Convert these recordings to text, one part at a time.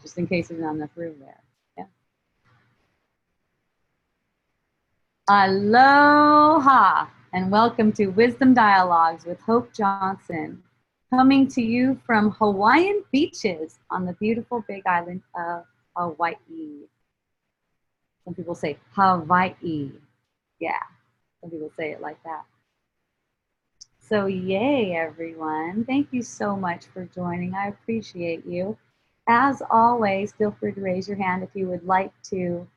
just in case there's not enough room there. Yeah. Aloha, and welcome to Wisdom Dialogues with Hope Johnson, coming to you from Hawaiian beaches on the beautiful big island of Hawaii. Some people say Hawaii. Yeah, some people say it like that. So yay, everyone. Thank you so much for joining. I appreciate you. As always, feel free to raise your hand if you would like to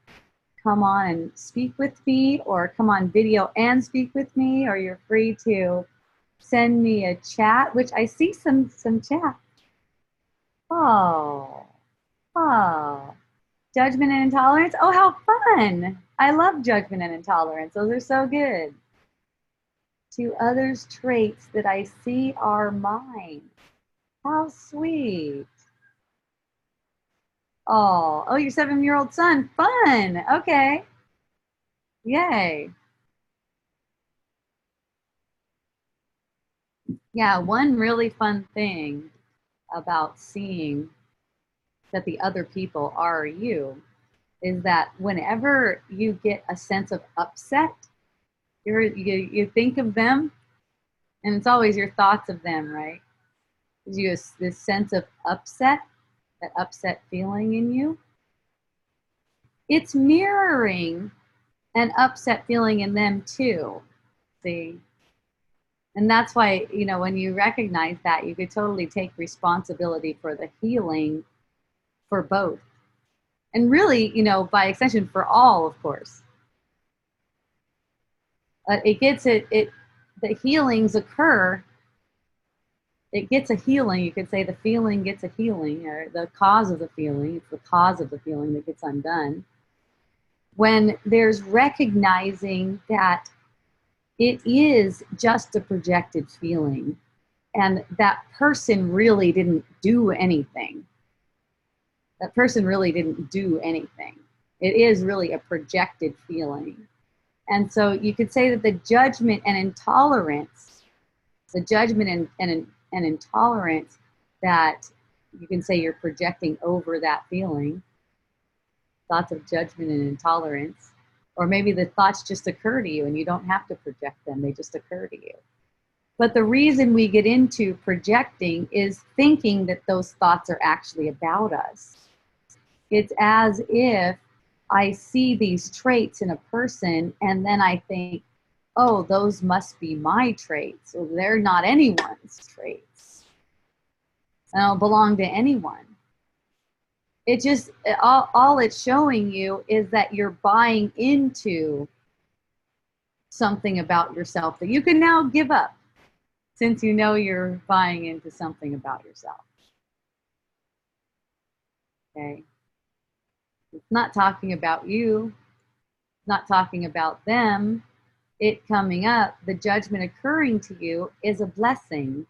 come on and speak with me, or come on video and speak with me, or you're free to send me a chat, which I see some chat. Oh, judgment and intolerance. Oh, how fun. I love judgment and intolerance. Those are so good. To others' traits that I see are mine. How sweet. Oh, your 7-year-old son. Fun. Okay. Yay. Yeah, one really fun thing about seeing that the other people are you is that whenever you get a sense of upset, you think of them, and it's always your thoughts of them, right? Gives you this sense of upset, that upset feeling in you. It's mirroring an upset feeling in them too, see? And that's why, when you recognize that, you could totally take responsibility for the healing for both. And really, by extension, for all, of course. The healings occur. It gets a healing. You could say the feeling gets a healing, or the cause of the feeling. It's the cause of the feeling that gets undone. When there's recognizing that it is just a projected feeling, and that person really didn't do anything. That person really didn't do anything. It is really a projected feeling. And so you could say that the judgment and intolerance, and intolerance that you can say you're projecting over that feeling, thoughts of judgment and intolerance, or maybe the thoughts just occur to you and you don't have to project them, they just occur to you. But the reason we get into projecting is thinking that those thoughts are actually about us. It's as if I see these traits in a person and then I think, oh, those must be my traits. Well, they're not anyone's traits. I don't belong to anyone. It just, all it's showing you is that you're buying into something about yourself that you can now give up, since you know you're buying into something about yourself. Okay? It's not talking about you, not talking about them. It coming up, the judgment occurring to you is a blessing.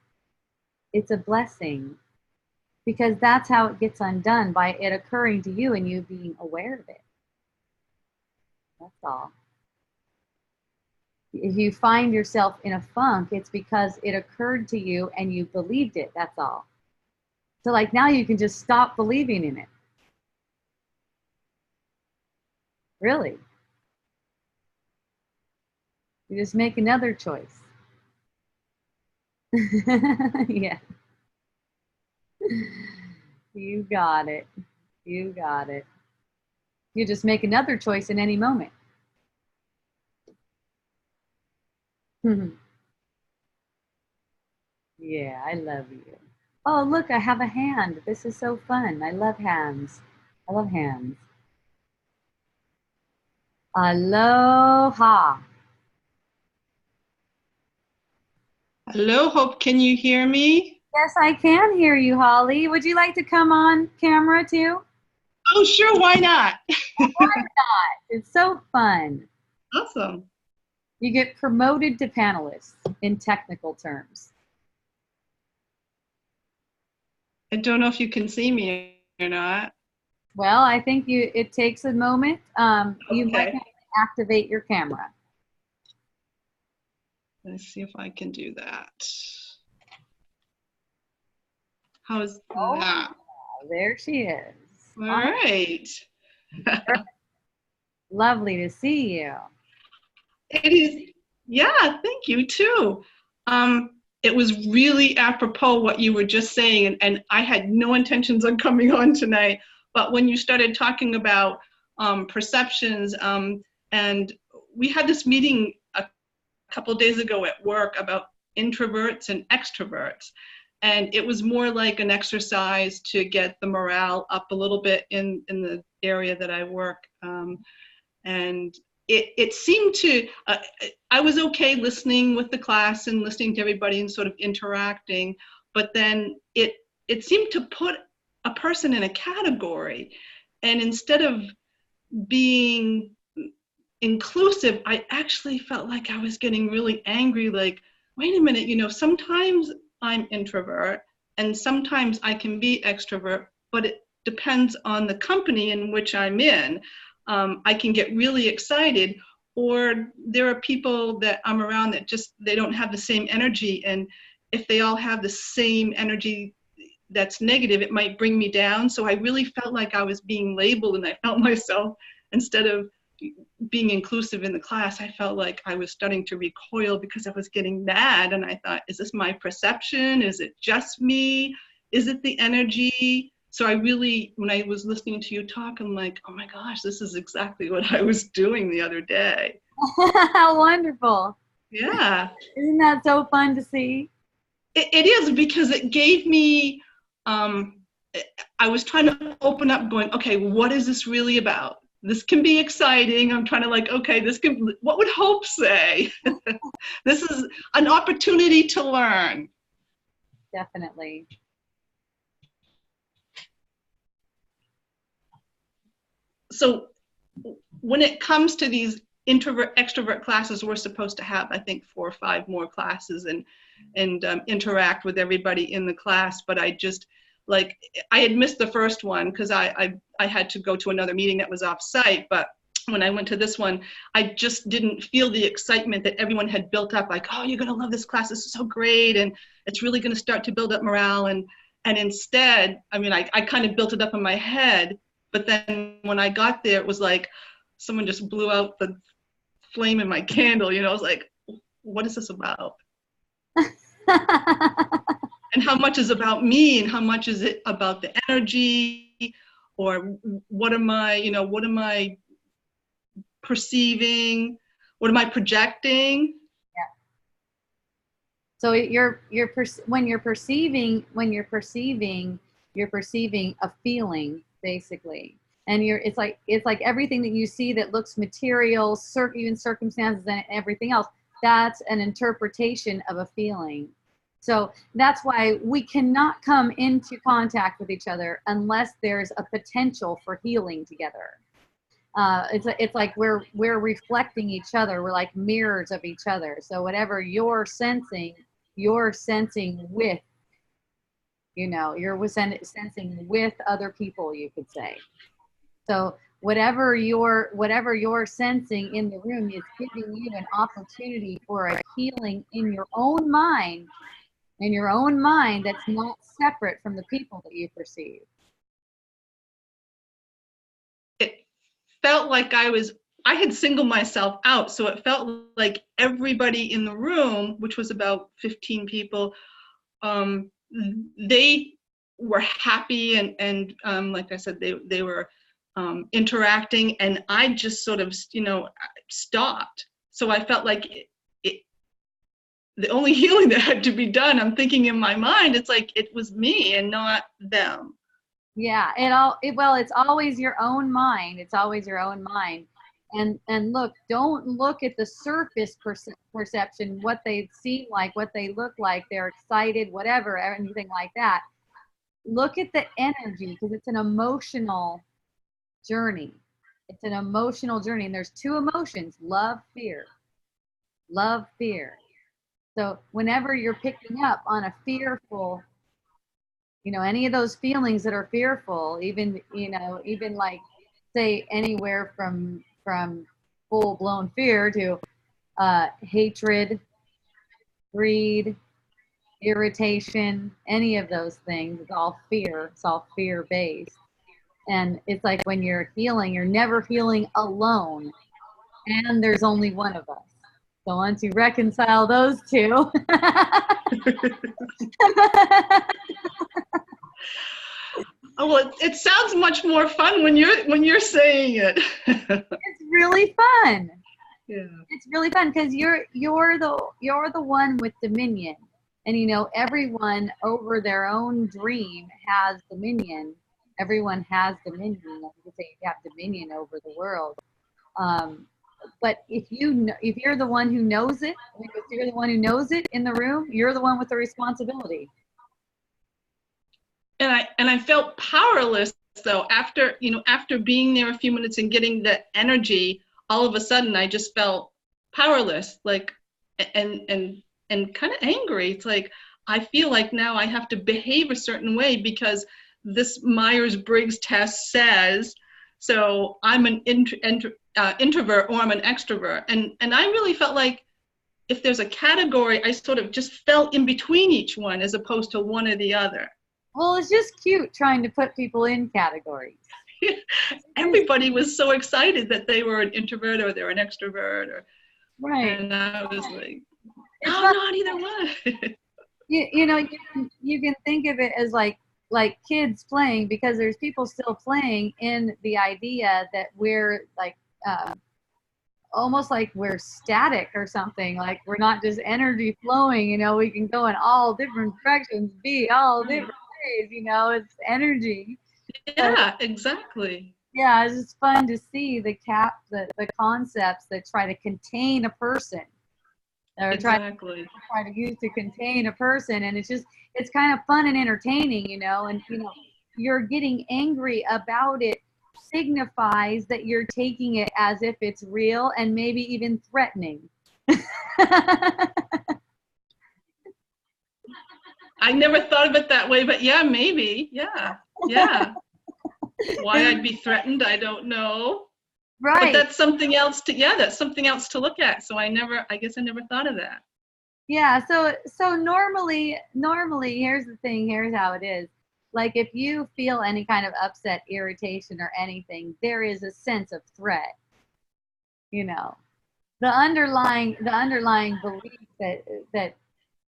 It's a blessing, because that's how it gets undone, by it occurring to you and you being aware of it. That's all. If you find yourself in a funk, it's because it occurred to you and you believed it. That's all. So like now you can just stop believing in it. Really. You just make another choice. Yeah. You got it. You got it. You just make another choice in any moment. Yeah, I love you. Oh, look, I have a hand. This is so fun. I love hands. I love hands. Aloha. Hello, Hope. Can you hear me? Yes, I can hear you, Holly. Would you like to come on camera too? Oh, sure. Why not? Why not? It's so fun. Awesome. You get promoted to panelists in technical terms. I don't know if you can see me or not. Well, I think it takes a moment. You might Okay. have to activate your camera. Let's see if I can do that. How's Oh, that? there she is. All right. Lovely to see you. It is, yeah, thank you too. It was really apropos what you were just saying, and I had no intentions on coming on tonight, but when you started talking about perceptions, and we had this meeting a couple of days ago at work about introverts and extroverts, and it was more like an exercise to get the morale up a little bit in the area that I work. And it seemed to, I was okay listening with the class and listening to everybody and sort of interacting, but then it seemed to put a person in a category. And instead of being inclusive, I actually felt like I was getting really angry, like, wait a minute, you know, sometimes I'm introvert and sometimes I can be extrovert, but it depends on the company in which I'm in. I can get really excited, or there are people that I'm around that just, they don't have the same energy. And if they all have the same energy that's negative, it might bring me down. So I really felt like I was being labeled, and I felt myself, instead of being inclusive in the class, I felt like I was starting to recoil because I was getting mad. And I thought, is this my perception? Is it just me? Is it the energy? So I really, when I was listening to you talk, I'm like, oh my gosh, this is exactly what I was doing the other day. How wonderful. Yeah. Isn't that so fun to see? It is, because it gave me, I was trying to open up going, okay, what is this really about? This can be exciting. I'm trying to like, okay, this can, what would Hope say? This is an opportunity to learn. Definitely. So when it comes to these introvert extrovert classes, we're supposed to have, I think, 4 or 5 more classes and interact with everybody in the class. But I just, like, I had missed the first one because I had to go to another meeting that was off site. But when I went to this one, I just didn't feel the excitement that everyone had built up, like, oh, you're going to love this class, this is so great, and it's really going to start to build up morale. And instead, I mean, I kind of built it up in my head, but then when I got there, it was like someone just blew out the flame in my candle. You know, I was like, what is this about? And how much is about me, and how much is it about the energy, or what am I, you know, what am I perceiving? What am I projecting? Yeah. So when you're perceiving a feeling, basically. And it's like everything that you see that looks material, even circumstances and everything else, that's an interpretation of a feeling. So that's why we cannot come into contact with each other unless there's a potential for healing together. It's like we're reflecting each other. We're like mirrors of each other. So whatever you're sensing with, you know, you're sensing with other people, you could say. So whatever you're sensing in the room is giving you an opportunity for a healing in your own mind, that's not separate from the people that you perceive. It felt like I had singled myself out. So it felt like everybody in the room, which was about 15 people, they were happy and like I said, they were interacting, and I just sort of, you know, stopped. So I felt like the only healing that had to be done, I'm thinking in my mind, it's like it was me and not them. Yeah, it's always your own mind. It's always your own mind. And look, don't look at the surface perception, what they seem like, what they look like, they're excited, whatever, anything like that. Look at the energy, because it's an emotional journey. It's an emotional journey, and there's 2 emotions: love, fear. Love, fear. So whenever you're picking up on a fearful, you know, any of those feelings that are fearful, even, you know, even like, say, anywhere from full-blown fear to hatred, greed, irritation, any of those things. It's all fear. It's all fear based. And it's like when you're healing, you're never healing alone. And there's only one of us. So once you reconcile those two, Oh, well, it sounds much more fun when you're saying it. it's really fun. Yeah. It's really fun because you're the one with dominion, and you know everyone over their own dream has dominion. Everyone has dominion. Like you say, you have dominion over the world. But if you're the one who knows it, if you're the one who knows it in the room, you're the one with the responsibility. And I felt powerless though after being there a few minutes and getting that energy. All of a sudden, I just felt powerless, like, and kind of angry. It's like I feel like now I have to behave a certain way because this Myers-Briggs test says so. I'm an introvert or I'm an extrovert, and I really felt like if there's a category, I sort of just fell in between each one as opposed to one or the other. Well, it's just cute trying to put people in categories. Everybody was so excited that they were an introvert or they're an extrovert, right? And I was like, no, not either one. You can think of it as like kids playing, because there's people still playing in the idea that we're like almost like we're static or something, like we're not just energy flowing, we can go in all different directions, be all different ways, it's energy. Yeah, exactly. Yeah, it's just fun to see the concepts that try to contain a person, or exactly. try to use to contain a person, and it's kind of fun and entertaining, and you're getting angry about it signifies that you're taking it as if it's real and maybe even threatening. I never thought of it that way, but yeah, maybe. Yeah. Why I'd be threatened, I don't know. Right. But that's something else to look at. So I guess I never thought of that. Yeah. So normally, here's the thing. Here's how it is. Like if you feel any kind of upset, irritation, or anything, there is a sense of threat. The underlying belief that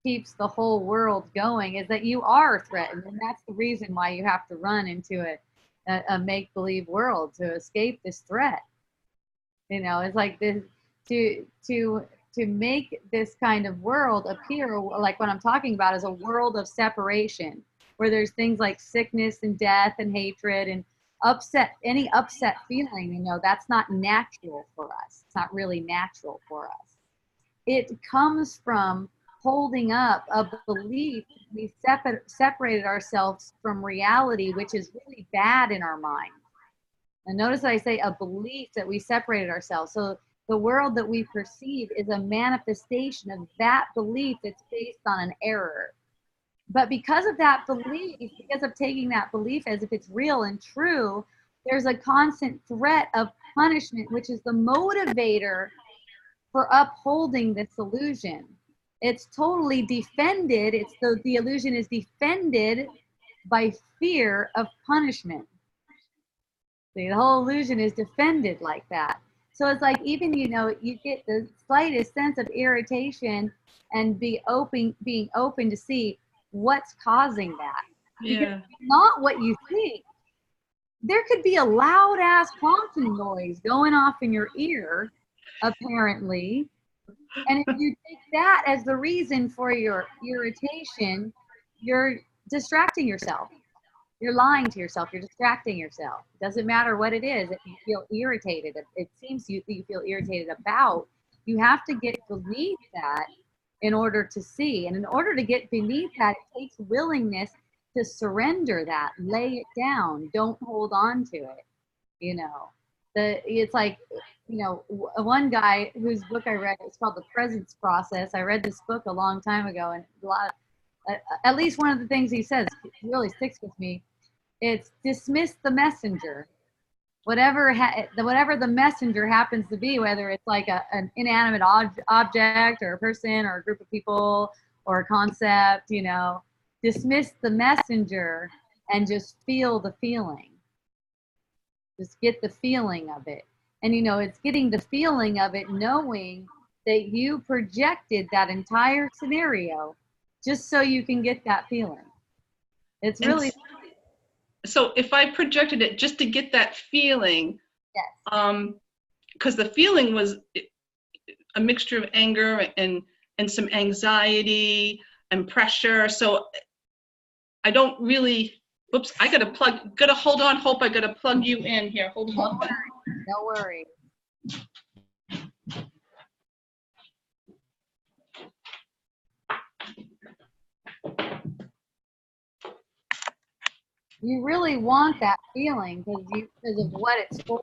keeps the whole world going is that you are threatened, and that's the reason why you have to run into a make-believe world to escape this threat. It's like this to make this kind of world appear like what I'm talking about is a world of separation, where there's things like sickness and death and hatred and any upset feeling, that's not natural for us. It's not really natural for us. It comes from holding up a belief. We separated ourselves from reality, which is really bad in our mind. And notice that I say a belief that we separated ourselves. So the world that we perceive is a manifestation of that belief that's based on an error. But because of that belief, because of taking that belief as if it's real and true, there's a constant threat of punishment, which is the motivator for upholding this illusion. It's totally defended. The illusion is defended by fear of punishment. See, the whole illusion is defended like that. So it's like even, you get the slightest sense of irritation and being open to see what's causing that. Yeah. Because it's not what you think. There could be a loud ass honking noise going off in your ear, apparently. And if you take that as the reason for your irritation, you're distracting yourself. You're lying to yourself. You're distracting yourself. It doesn't matter what it is. If you feel irritated, it seems you feel irritated about, you have to get beneath that in order to see. And in order to get beneath that, it takes willingness to surrender that, lay it down, don't hold on to it. It's like, one guy whose book I read, it's called The Presence Process. I read this book a long time ago, and at least one of the things he says really sticks with me. It's dismiss the messenger. Whatever the messenger happens to be, whether it's like an inanimate object or a person or a group of people or a concept, you know, dismiss the messenger and just feel the feeling. Just get the feeling of it. And, you know, it's getting the feeling of it, knowing that you projected that entire scenario just so you can get that feeling. It's really. So if I projected it just to get that feeling, Yes. Because the feeling was a mixture of anger and some anxiety and pressure. So I don't really, whoops, gotta hold on, Hope, I gotta plug you in here, hold on. No worries. You really want that feeling because of what it's for.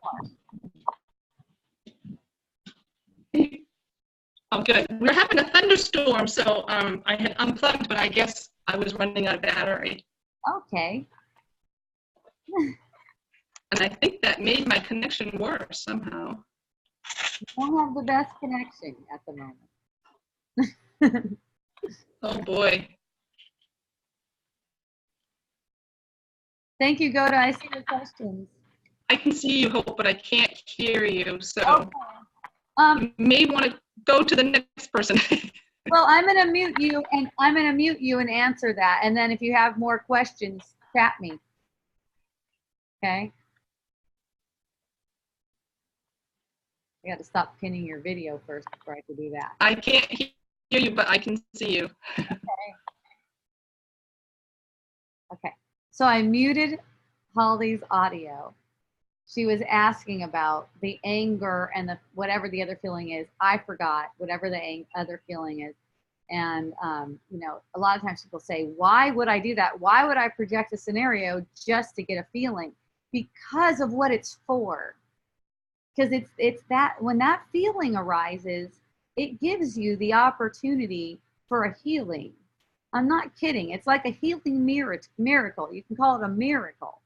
Oh, good. We're having a thunderstorm, so I had unplugged, but I guess I was running out of battery. Okay. And I think that made my connection worse somehow. You don't have the best connection at the moment. Oh boy. Thank you, Goda. I see your questions. I can see you, Hope, but I can't hear you. So Okay. you may want to go to the next person. Well, I'm going to mute you and answer that. And then if you have more questions, chat me. Okay. I got to stop pinning your video first before I can do that. I can't hear you, but I can see you. Okay. So I muted Holly's audio. She was asking about the anger and the whatever the other feeling is. I forgot whatever the other feeling is. And, you know, a lot of times people say, why would I do that? Why would I project a scenario just to get a feeling? Because of what it's for. Because it's that when that feeling arises, it gives you the opportunity for a healing. I'm not kidding. It's like a healing miracle. You can call it a miracle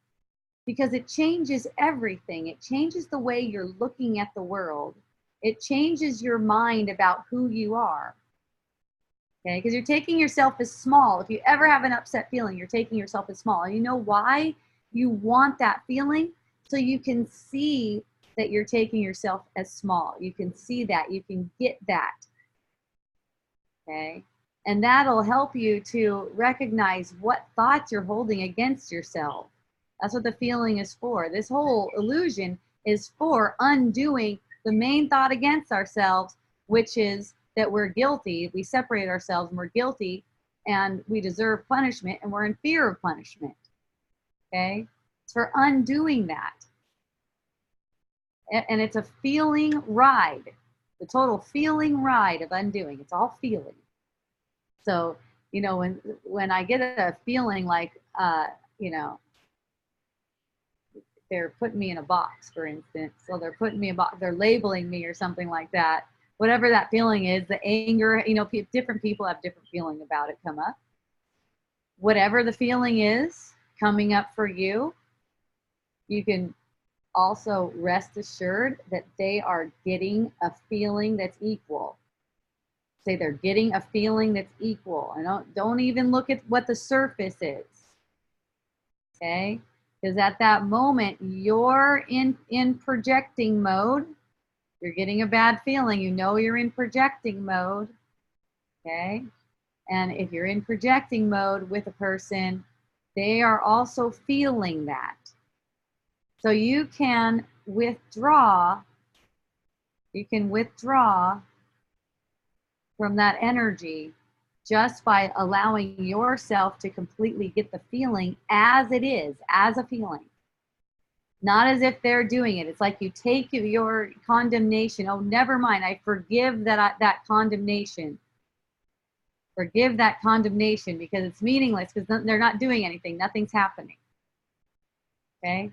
because it changes everything. It changes the way you're looking at the world. It changes your mind about who you are. Okay, because you're taking yourself as small. If you ever have an upset feeling, you're taking yourself as small. And you know why you want that feeling? So you can see that you're taking yourself as small. You can see that. You can get that. Okay, and that'll help you to recognize what thoughts you're holding against yourself. That's what the feeling is for. This whole illusion is for undoing the main thought against ourselves, which is that we're guilty. We separate ourselves and we're guilty and we deserve punishment and we're in fear of punishment. Okay? It's for undoing that. And it's a feeling ride, the total feeling ride of undoing. It's all feeling. So, you know, when I get a feeling like, you know, they're putting me in a box, for instance. So they're putting me in a box, they're labeling me or something like that. Whatever that feeling is, the anger, you know, different people have different feeling about it come up. Whatever the feeling is coming up for you, you can also rest assured that they are getting a feeling that's equal. Say they're getting a feeling that's equal. And don't even look at what the surface is. Okay? Because at that moment, you're in projecting mode. You're getting a bad feeling. You know you're in projecting mode. Okay? And if you're in projecting mode with a person, they are also feeling that. So you can withdraw from that energy just by allowing yourself to completely get the feeling as it is, as a feeling. Not as if they're doing it. It's like you take your condemnation. Oh, never mind. I forgive that condemnation. Forgive that condemnation because it's meaningless because they're not doing anything. Nothing's happening. Okay?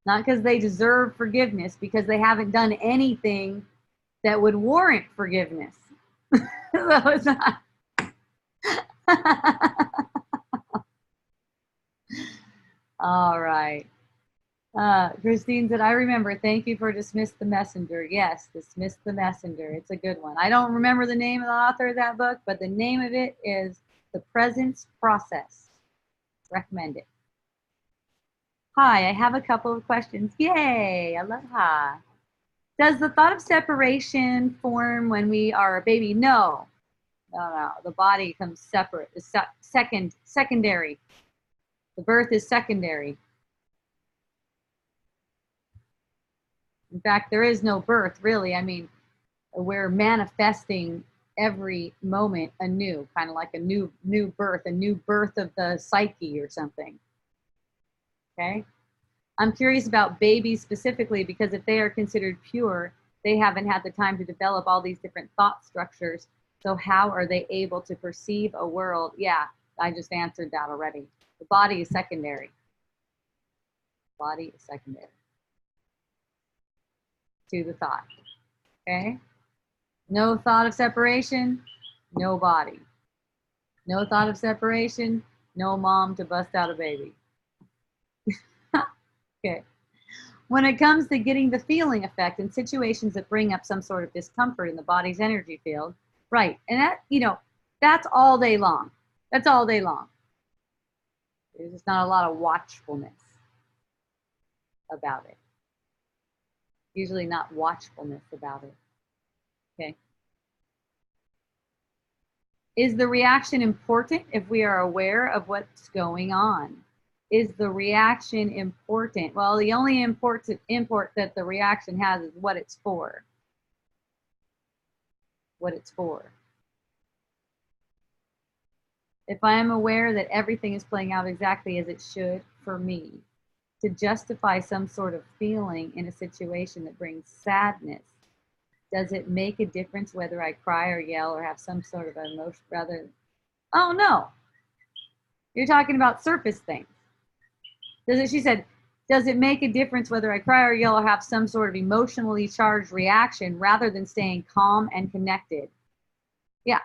Not because they deserve forgiveness, because they haven't done anything that would warrant forgiveness. So it's not. All right. Christine said, I remember. Thank you for Dismiss the Messenger. Yes, Dismiss the Messenger. It's a good one. I don't remember the name of the author of that book, but the name of it is The Presence Process. Recommend it. Hi, I have a couple of questions. Yay, aloha. Does the thought of separation form when we are a baby? No. No. The body comes separate. It's secondary. The birth is secondary. In fact, there is no birth, really. I mean, we're manifesting every moment anew, kind of like a new birth, a new birth of the psyche or something. Okay? I'm curious about babies specifically because if they are considered pure, they haven't had the time to develop all these different thought structures. So how are they able to perceive a world? Yeah, I just answered that already. The body is secondary. Body is secondary to the thought. Okay? No thought of separation, no body. No thought of separation, no mom to bust out a baby. Okay. When it comes to getting the feeling effect in situations that bring up some sort of discomfort in the body's energy field, right? And that, that's all day long. That's all day long. There's just not a lot of watchfulness about it. Usually not watchfulness about it. Okay. Is the reaction important if we are aware of what's going on? Is the reaction important? Well, the only import that the reaction has is what it's for. What it's for. If I am aware that everything is playing out exactly as it should for me, to justify some sort of feeling in a situation that brings sadness, does it make a difference whether I cry or yell or have some sort of emotion rather? Oh no, you're talking about surface things. She said, does it make a difference whether I cry or yell or have some sort of emotionally charged reaction rather than staying calm and connected? Yeah,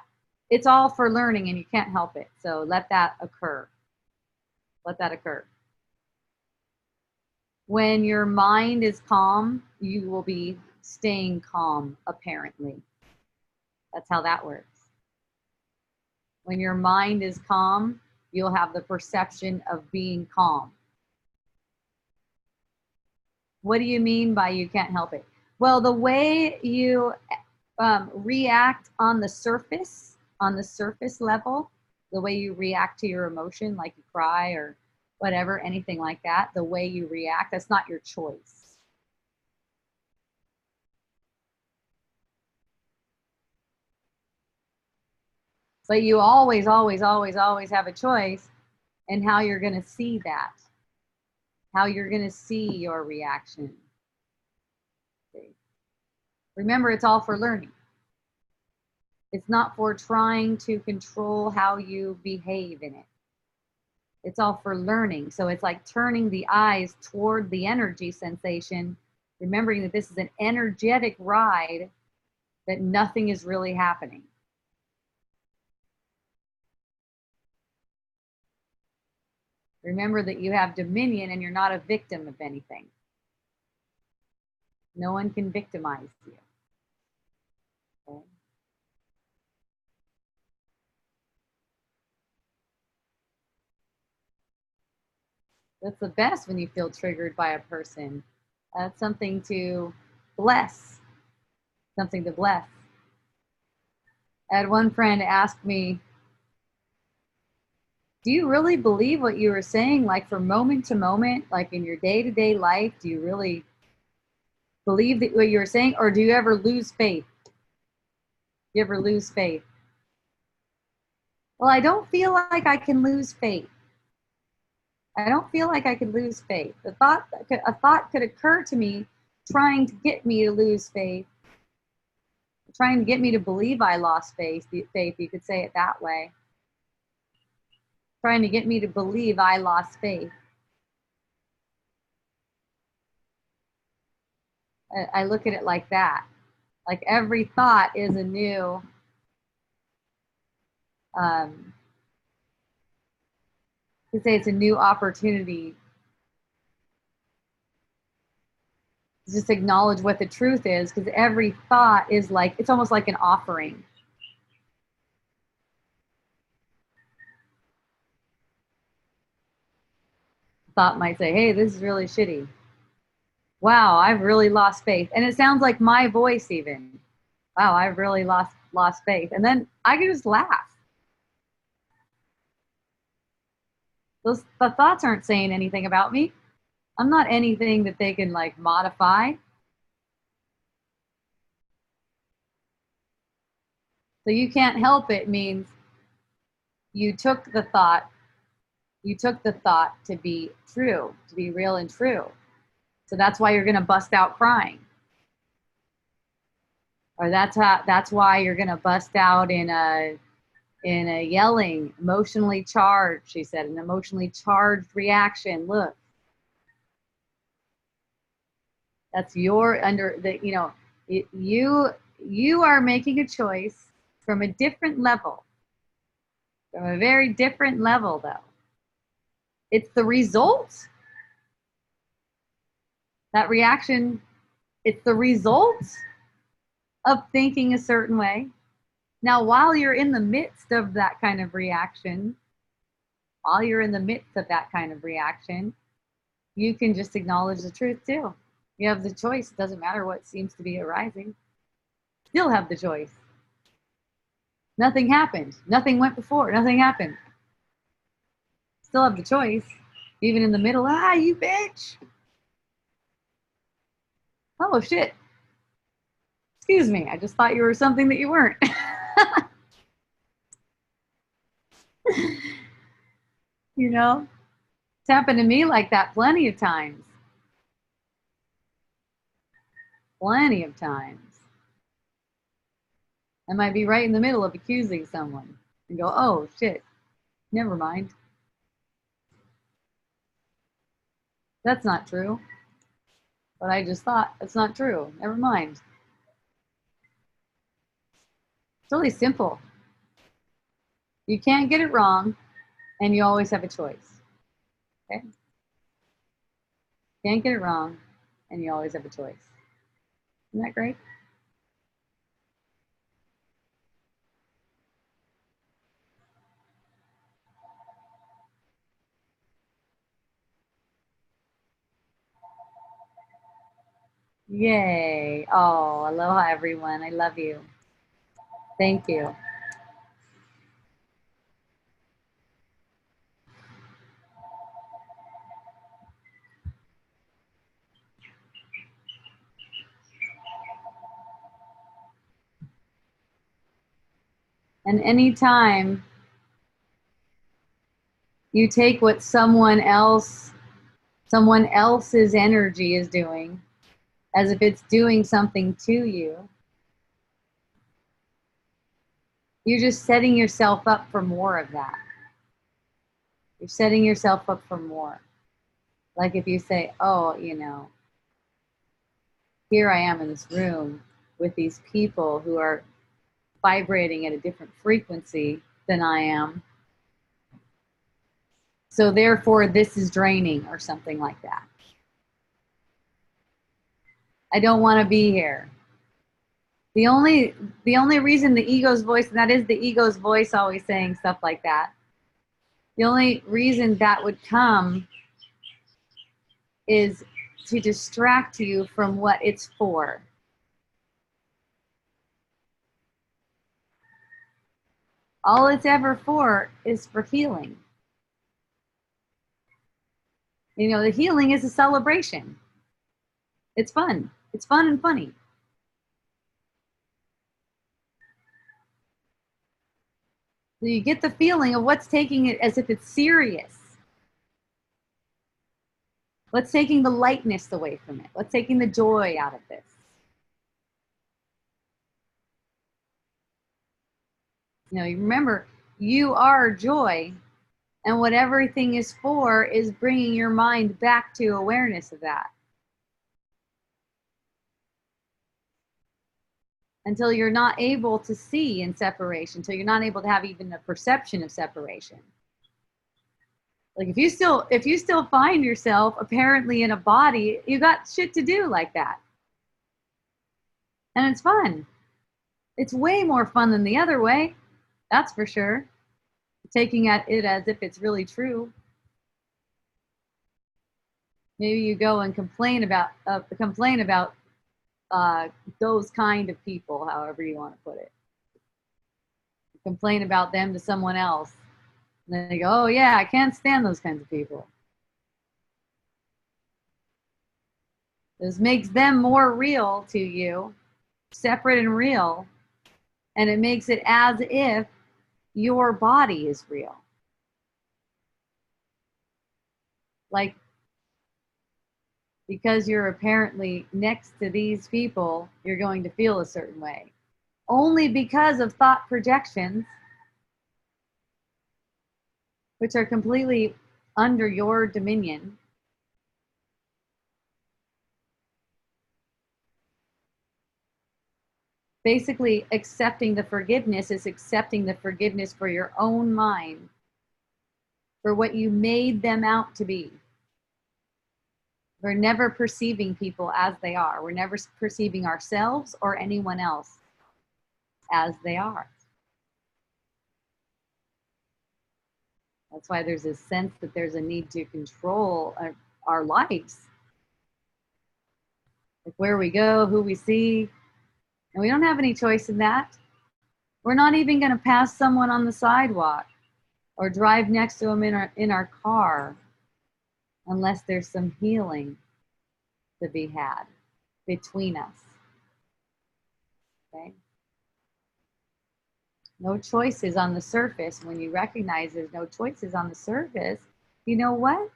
it's all for learning and you can't help it. So let that occur. Let that occur. When your mind is calm, you will be staying calm, apparently. That's how that works. When your mind is calm, you'll have the perception of being calm. What do you mean by you can't help it? Well, the way you react on the surface level, the way you react to your emotion, like you cry or whatever, anything like that, the way you react, that's not your choice. But you always, always, always, always have a choice in how you're going to see that, how you're going to see your reaction. Okay. Remember, it's all for learning. It's not for trying to control how you behave in it. It's all for learning. So it's like turning the eyes toward the energy sensation, remembering that this is an energetic ride, that nothing is really happening. Remember that you have dominion and you're not a victim of anything. No one can victimize you. Okay? That's the best when you feel triggered by a person. That's something to bless. Something to bless. I had one friend ask me, do you really believe what you were saying? Like from moment to moment, like in your day-to-day life, do you really believe that what you were saying? Or do you ever lose faith? You ever lose faith? Well, I don't feel like I can lose faith. I don't feel like I could lose faith. A thought could occur to me trying to get me to lose faith, trying to get me to believe I lost faith, you could say it that way. Trying to get me to believe I lost faith. I look at it like that. Like every thought is a new, you could say it's a new opportunity Just acknowledge what the truth is, because every thought is like, it's almost like an offering. Thought might say, hey, this is really shitty. Wow, I've really lost faith. And it sounds like my voice even. Wow, I've really lost faith. And then I can just laugh. The thoughts aren't saying anything about me. I'm not anything that they can like modify. So you can't help it means you took the thought to be true, to be real and true. So that's why you're going to bust out crying. Or that's why you're going to bust out in a yelling, emotionally charged, she said, an emotionally charged reaction. Look, that's your under the, you know, you are making a choice from a different level, from a very different level though. It's the result. That reaction, it's the result of thinking a certain way. Now, while you're in the midst of that kind of reaction, you can just acknowledge the truth too. You have the choice. It doesn't matter what seems to be arising. Still have the choice. Nothing happened. Nothing went before. Nothing happened. Still have the choice. Even in the middle, you bitch. Oh, shit. Excuse me. I just thought you were something that you weren't. You know, it's happened to me like that plenty of times. Plenty of times. I might be right in the middle of accusing someone and go, oh, shit. Never mind. That's not true. But I just thought that's not true. Never mind. It's really simple. You can't get it wrong, and you always have a choice. Okay? Can't get it wrong, and you always have a choice. Isn't that great? Yay. Oh, aloha, everyone. I love you. Thank you. And anytime you take what someone else's energy is doing, as if it's doing something to you, you're just setting yourself up for more of that. You're setting yourself up for more. Like if you say, oh, you know, here I am in this room with these people who are vibrating at a different frequency than I am. So therefore, this is draining or something like that. I don't want to be here. The only reason the ego's voice, and that is the ego's voice always saying stuff like that, the only reason that would come is to distract you from what it's for. All it's ever for is for healing. You know, the healing is a celebration. It's fun. It's fun and funny. So you get the feeling of what's taking it as if it's serious. What's taking the lightness away from it? What's taking the joy out of this? You know, you remember, you are joy, and what everything is for is bringing your mind back to awareness of that. Until you're not able to see in separation, until you're not able to have even a perception of separation. Like if you still find yourself apparently in a body, you got shit to do like that. And it's fun. It's way more fun than the other way. That's for sure. Taking at it as if it's really true. Maybe you go and complain about those kind of people, however you want to put it. Complain about them to someone else. And then they go, oh yeah, I can't stand those kinds of people. This makes them more real to you, separate and real. And it makes it as if your body is real. Like, because you're apparently next to these people, you're going to feel a certain way. Only because of thought projections, which are completely under your dominion. Basically, accepting the forgiveness is accepting the forgiveness for your own mind, for what you made them out to be. We're never perceiving people as they are. We're never perceiving ourselves or anyone else as they are. That's why there's this sense that there's a need to control our lives. Like where we go, who we see. And we don't have any choice in that. We're not even going to pass someone on the sidewalk or drive next to them in our car unless there's some healing to be had between us. Okay? No choices on the surface. When you recognize there's no choices on the surface, you know what?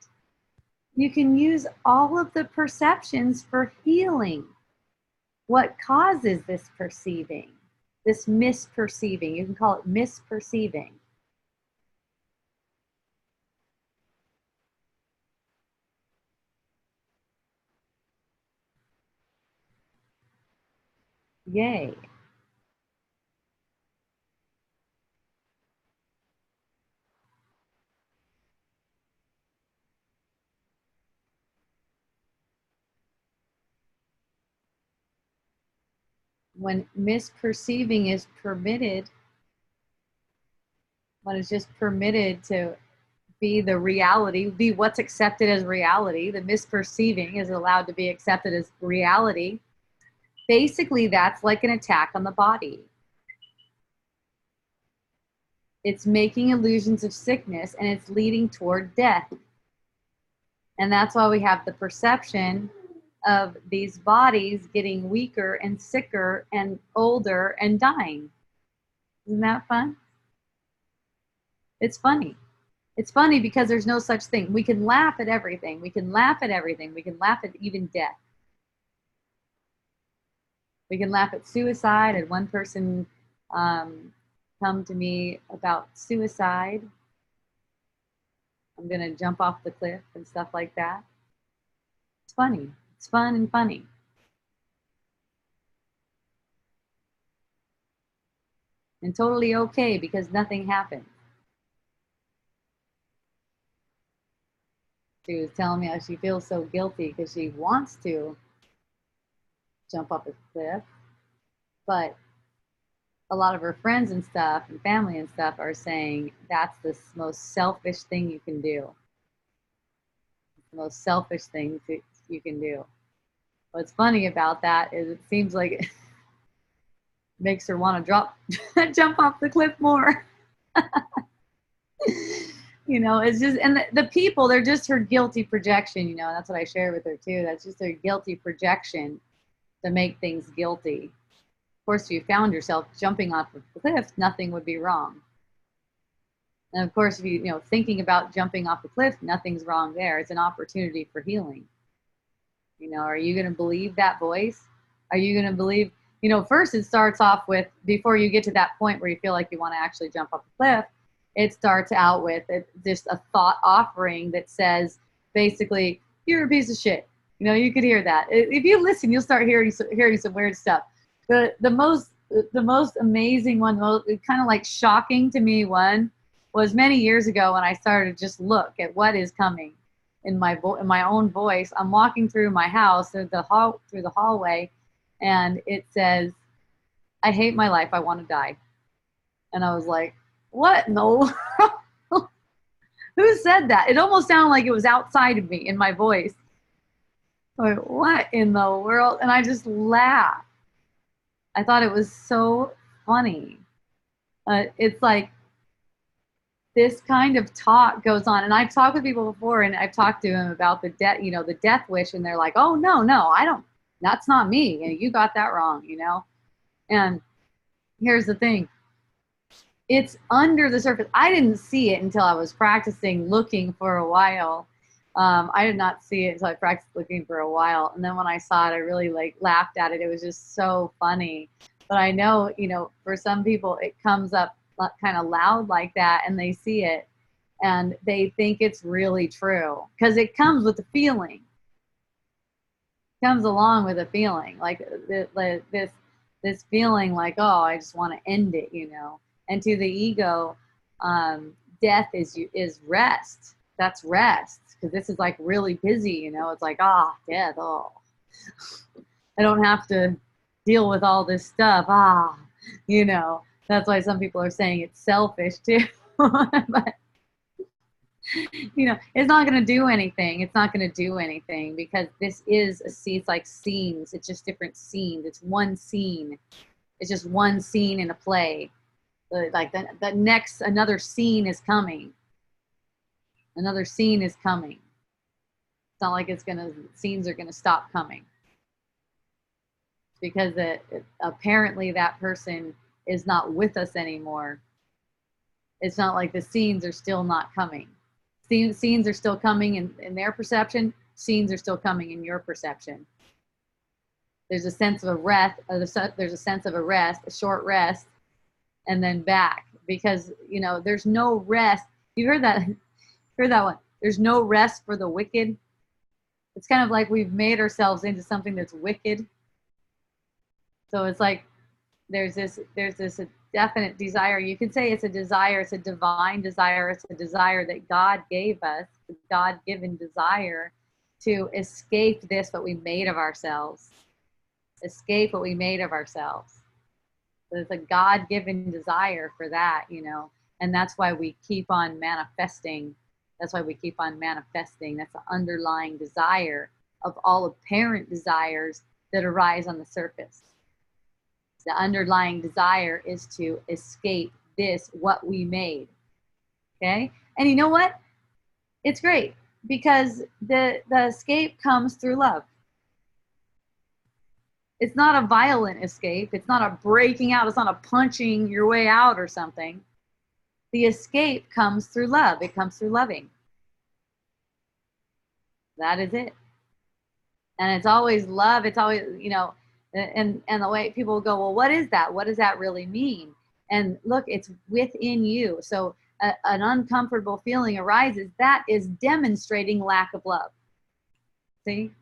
You can use all of the perceptions for healing. What causes this perceiving, this misperceiving? You can call it misperceiving. Yay. When misperceiving is permitted, when it's just permitted to be the reality, be what's accepted as reality, the misperceiving is allowed to be accepted as reality. Basically, that's like an attack on the body. It's making illusions of sickness and it's leading toward death. And that's why we have the perception of these bodies getting weaker and sicker and older and dying. Isn't that fun? It's funny. It's funny because there's no such thing. We can laugh at everything. We can laugh at everything. We can laugh at even death. We can laugh at suicide. And one person come to me about suicide. I'm going to jump off the cliff and stuff like that. It's funny. It's fun and funny. And totally okay because nothing happened. She was telling me how she feels so guilty because she wants to jump off a cliff, but a lot of her friends and stuff and family and stuff are saying that's the most selfish thing you can do. It's the most selfish thing you can do. What's funny about that is it seems like it makes her want to jump off the cliff more. You know, it's just, and the people, they're just her guilty projection, you know, that's what I share with her too. That's just her guilty projection to make things guilty. Of course, if you found yourself jumping off a cliff, nothing would be wrong. And of course, if you know, thinking about jumping off a cliff, nothing's wrong there. It's an opportunity for healing. You know, are you going to believe that voice? Are you going to believe, you know, first it starts off with, before you get to that point where you feel like you want to actually jump off a cliff, it starts out with just a thought offering that says, basically, you're a piece of shit. You know, you could hear that. If you listen, you'll start hearing some weird stuff. The most amazing one, kind of like shocking to me one, was many years ago when I started to just look at what is coming in my own voice. I'm walking through my house through the hallway, and it says, "I hate my life. I want to die." And I was like, "What? No." Who said that? It almost sounded like it was outside of me in my voice. Like, what in the world? And I just laughed. I thought it was so funny. It's like this kind of talk goes on. And I've talked with people before, and I've talked to them about the death, the death wish. And they're like, "Oh, no, I don't, that's not me. You got that wrong, And here's the thing. It's under the surface. I didn't see it until I was practicing looking for a while. I did not see it until I practiced looking for a while. And then when I saw it, I really laughed at it. It was just so funny. But I know, for some people, it comes up kind of loud like that, and they see it and they think it's really true because it comes with a feeling. It comes along with a feeling like this feeling like, oh, I just want to end it, And to the ego, death is rest. That's rest, because this is like really busy, It's like, death, I don't have to deal with all this stuff. That's why some people are saying it's selfish too. But it's not going to do anything. It's not going to do anything because this is it's like scenes. It's just different scenes. It's one scene. It's just one scene in a play. Like the next, another scene is coming. Another scene is coming. It's not like scenes are gonna stop coming. Because apparently that person is not with us anymore. It's not like the scenes are still not coming. Scenes are still coming in their perception. Scenes are still coming in your perception. There's a sense of a rest. There's a sense of a rest, a short rest, and then back, because there's no rest. You heard that one. There's no rest for the wicked. It's kind of like we've made ourselves into something that's wicked. So it's like there's this definite desire. You could say it's a desire. It's a divine desire. It's a desire that God gave us, a God-given desire to escape what we made of ourselves. Escape what we made of ourselves. So it's a God-given desire for that, and that's why we keep on manifesting. That's why we keep on manifesting. That's the underlying desire of all apparent desires that arise on the surface. The underlying desire is to escape what we made. Okay? And you know what? It's great because the escape comes through love. It's not a violent escape. It's not a breaking out. It's not a punching your way out or something. The escape comes through love. It comes through loving. That is it. And it's always love. It's always, and the way people go, well, what is that? What does that really mean? And look, it's within you. So an uncomfortable feeling arises. That is demonstrating lack of love. See?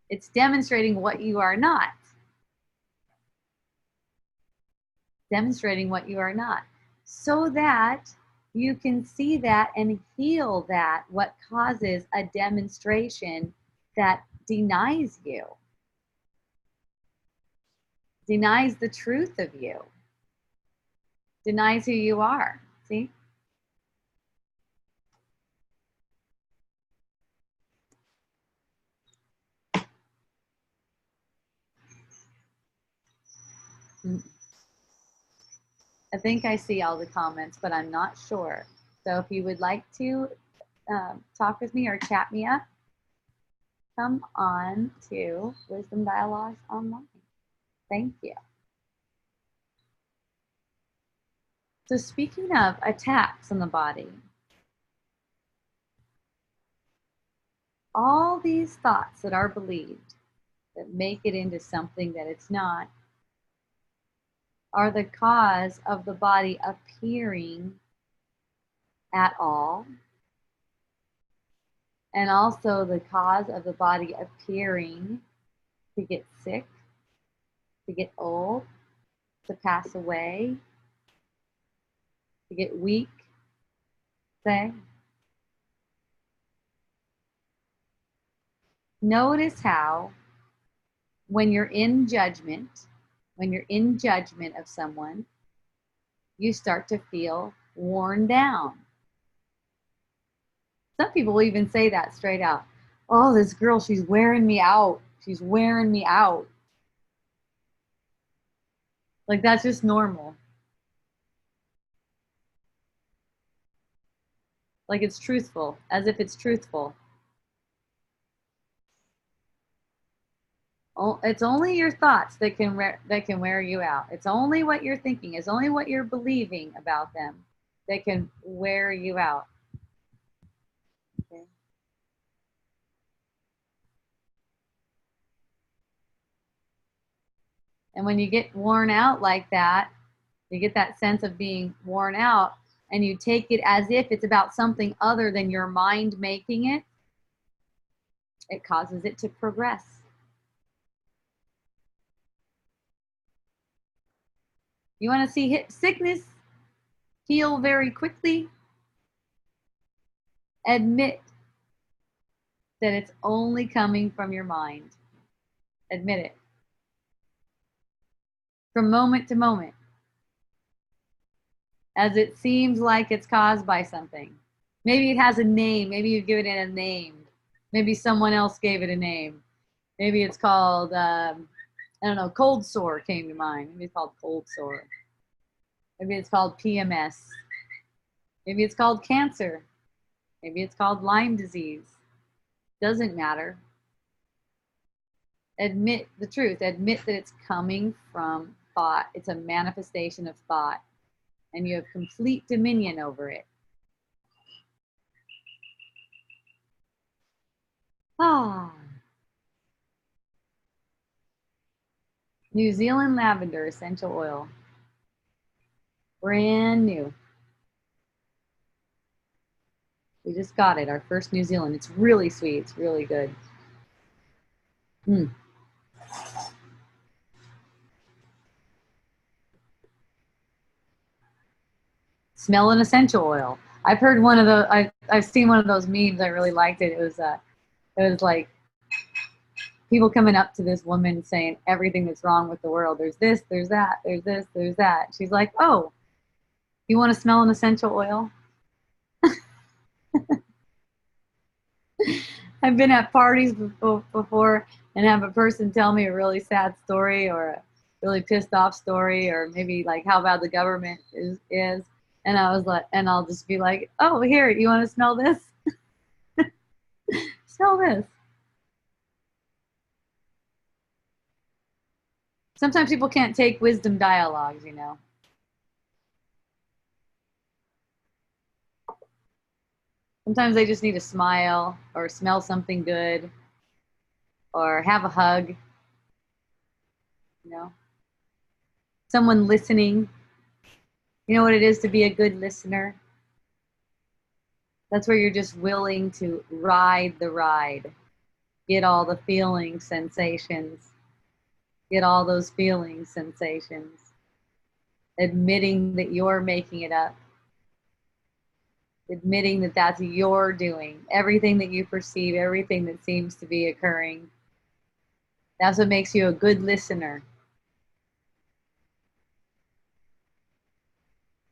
It's demonstrating what you are not. Demonstrating what you are not. So that you can see that and heal that, what causes a demonstration that denies you. Denies the truth of you. Denies who you are. See? I think I see all the comments, but I'm not sure. So if you would like to talk with me or chat me up, come on to Wisdom Dialogues Online. Thank you. So speaking of attacks on the body, all these thoughts that are believed that make it into something that it's not are the cause of the body appearing at all, and also the cause of the body appearing to get sick, to get old, to pass away, to get weak, say? Notice how when you're in judgment, of someone, you start to feel worn down. Some people will even say that straight out. Oh, this girl, she's wearing me out. She's wearing me out. Like that's just normal. Like it's truthful, as if it's truthful. It's only your thoughts that can wear you out. It's only what you're thinking. It's only what you're believing about them that can wear you out. Okay. And when you get worn out like that, you get that sense of being worn out, and you take it as if it's about something other than your mind making it, it causes it to progress. You want to see sickness heal very quickly? Admit that it's only coming from your mind. Admit it. From moment to moment. As it seems like it's caused by something. Maybe it has a name. Maybe you give it a name. Maybe someone else gave it a name. Maybe it's called, I don't know, cold sore came to mind. Maybe it's called cold sore. Maybe it's called PMS. Maybe it's called cancer. Maybe it's called Lyme disease. Doesn't matter. Admit the truth. Admit that it's coming from thought. It's a manifestation of thought. And you have complete dominion over it. Ah. New Zealand lavender essential oil. Brand new. We just got it, our first New Zealand. It's really sweet. It's really good. Smell an essential oil. I've heard one of the. I've seen one of those memes. I really liked it. It was like people coming up to this woman saying everything that's wrong with the world. There's this, there's that, there's this, there's that. She's like, oh, you want to smell an essential oil? I've been at parties before and have a person tell me a really sad story or a really pissed off story or maybe like how bad the government is. And I was like, and I'll just be like, oh, here, you want to smell this? Smell this. Sometimes people can't take wisdom dialogues, you know. Sometimes they just need to smile or smell something good or have a hug, you know. Someone listening. You know what it is to be a good listener? That's where you're just willing to ride the ride. Get all the feelings, sensations. Get all those feelings, sensations. Admitting that you're making it up. Admitting that that's your doing. Everything that you perceive, everything that seems to be occurring. That's what makes you a good listener.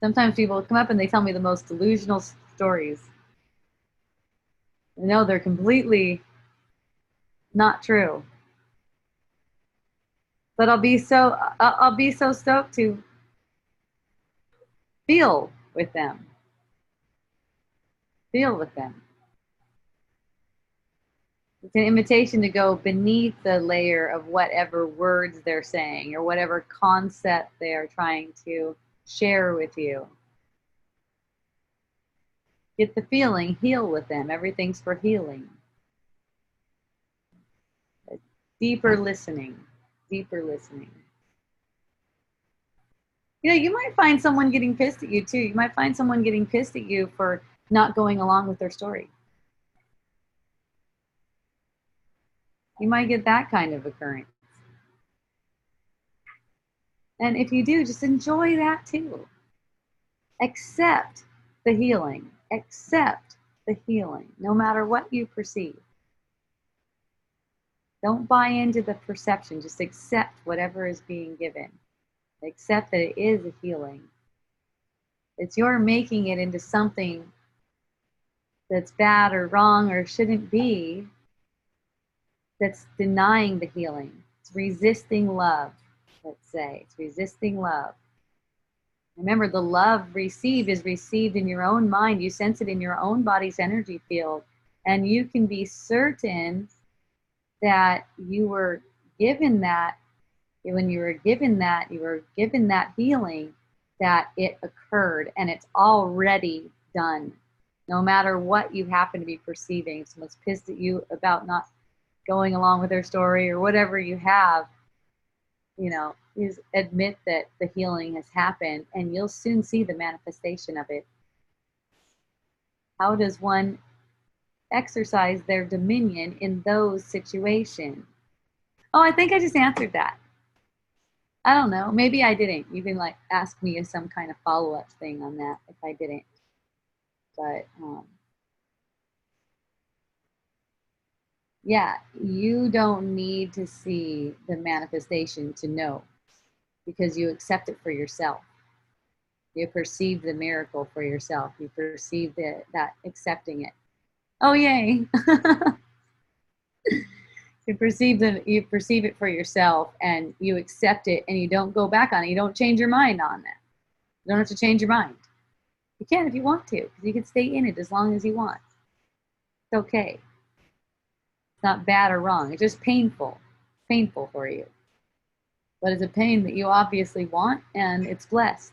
Sometimes people come up and they tell me the most delusional stories. No, they're completely not true. But I'll be so stoked to feel with them. Feel with them. It's an invitation to go beneath the layer of whatever words they're saying or whatever concept they are trying to share with you. Get the feeling, heal with them. Everything's for healing. Deeper listening, deeper listening. You know, you might find someone getting pissed at you too. You might find someone getting pissed at you for not going along with their story. You might get that kind of occurrence. And if you do, just enjoy that too. Accept the healing. accept the healing, no matter what you perceive. Don't buy into the perception. Just accept whatever is being given. Accept that it is a healing. It's you're making it into something that's bad or wrong or shouldn't be, that's denying the healing. It's resisting love, let's say. It's resisting love. Remember, the love received is received in your own mind. You sense it in your own body's energy field. And you can be certain that you were given that, when you were given that healing, that it occurred and it's already done. No matter what you happen to be perceiving, if someone's pissed at you about not going along with their story or whatever you have, is admit that the healing has happened and you'll soon see the manifestation of it. How does one exercise their dominion in those situations? Oh, I think I just answered that. I don't know. Maybe I didn't. You can ask me some kind of follow-up thing on that if I didn't. But yeah, you don't need to see the manifestation to know, because you accept it for yourself. You perceive the miracle for yourself. You perceive that accepting it. Oh, yay. You perceive it for yourself and you accept it and you don't go back on it. You don't change your mind on that. You don't have to change your mind. You can if you want to, because you can stay in it as long as you want. It's okay. It's not bad or wrong. It's just painful. It's painful for you. But it's a pain that you obviously want, and it's blessed.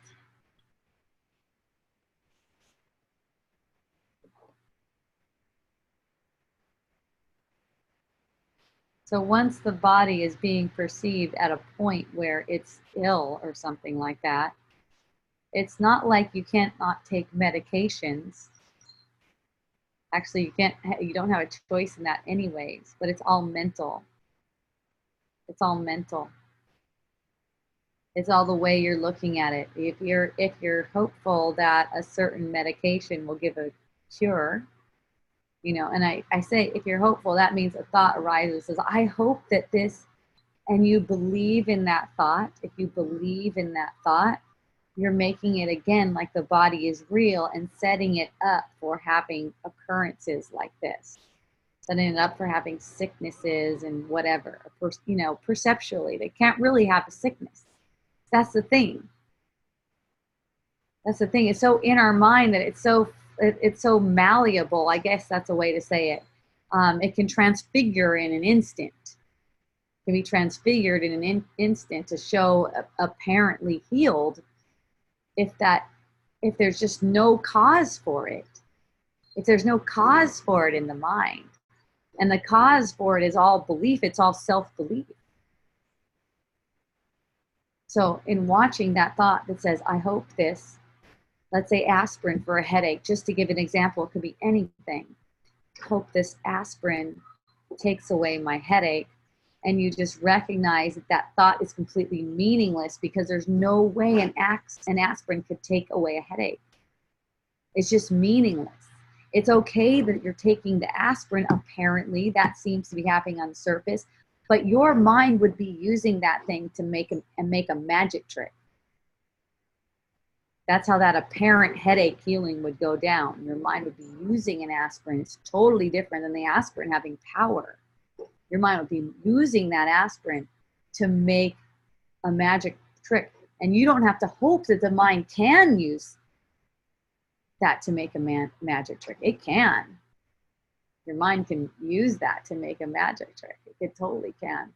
So once the body is being perceived at a point where it's ill or something like that, it's not like you can't not take medications. Actually, you don't have a choice in that anyways, but it's all mental. It's all mental. It's all the way you're looking at it. If you're hopeful that a certain medication will give a cure, and I say, if you're hopeful, that means a thought arises, says, I hope that this, and you believe in that thought. If you believe in that thought, you're making it again like the body is real and setting it up for having occurrences like this, setting it up for having sicknesses and whatever, perceptually. They can't really have a sickness. That's the thing. That's the thing. It's so in our mind that it's so malleable. I guess that's a way to say it. It can transfigure in an instant. It can be transfigured in an instant to show apparently healed if there's just no cause for it. If there's no cause for it in the mind. And the cause for it is all belief. It's all self-belief. So in watching that thought that says, I hope this, let's say aspirin for a headache, just to give an example, it could be anything. Hope this aspirin takes away my headache. And you just recognize that thought is completely meaningless, because there's no way an aspirin could take away a headache. It's just meaningless. It's okay that you're taking the aspirin, apparently, that seems to be happening on the surface, but your mind would be using that thing to make a magic trick. That's how that apparent headache healing would go down. Your mind would be using an aspirin. It's totally different than the aspirin having power. Your mind would be using that aspirin to make a magic trick. And you don't have to hope that the mind can use that to make a magic trick. It can. Your mind can use that to make a magic trick. It totally can.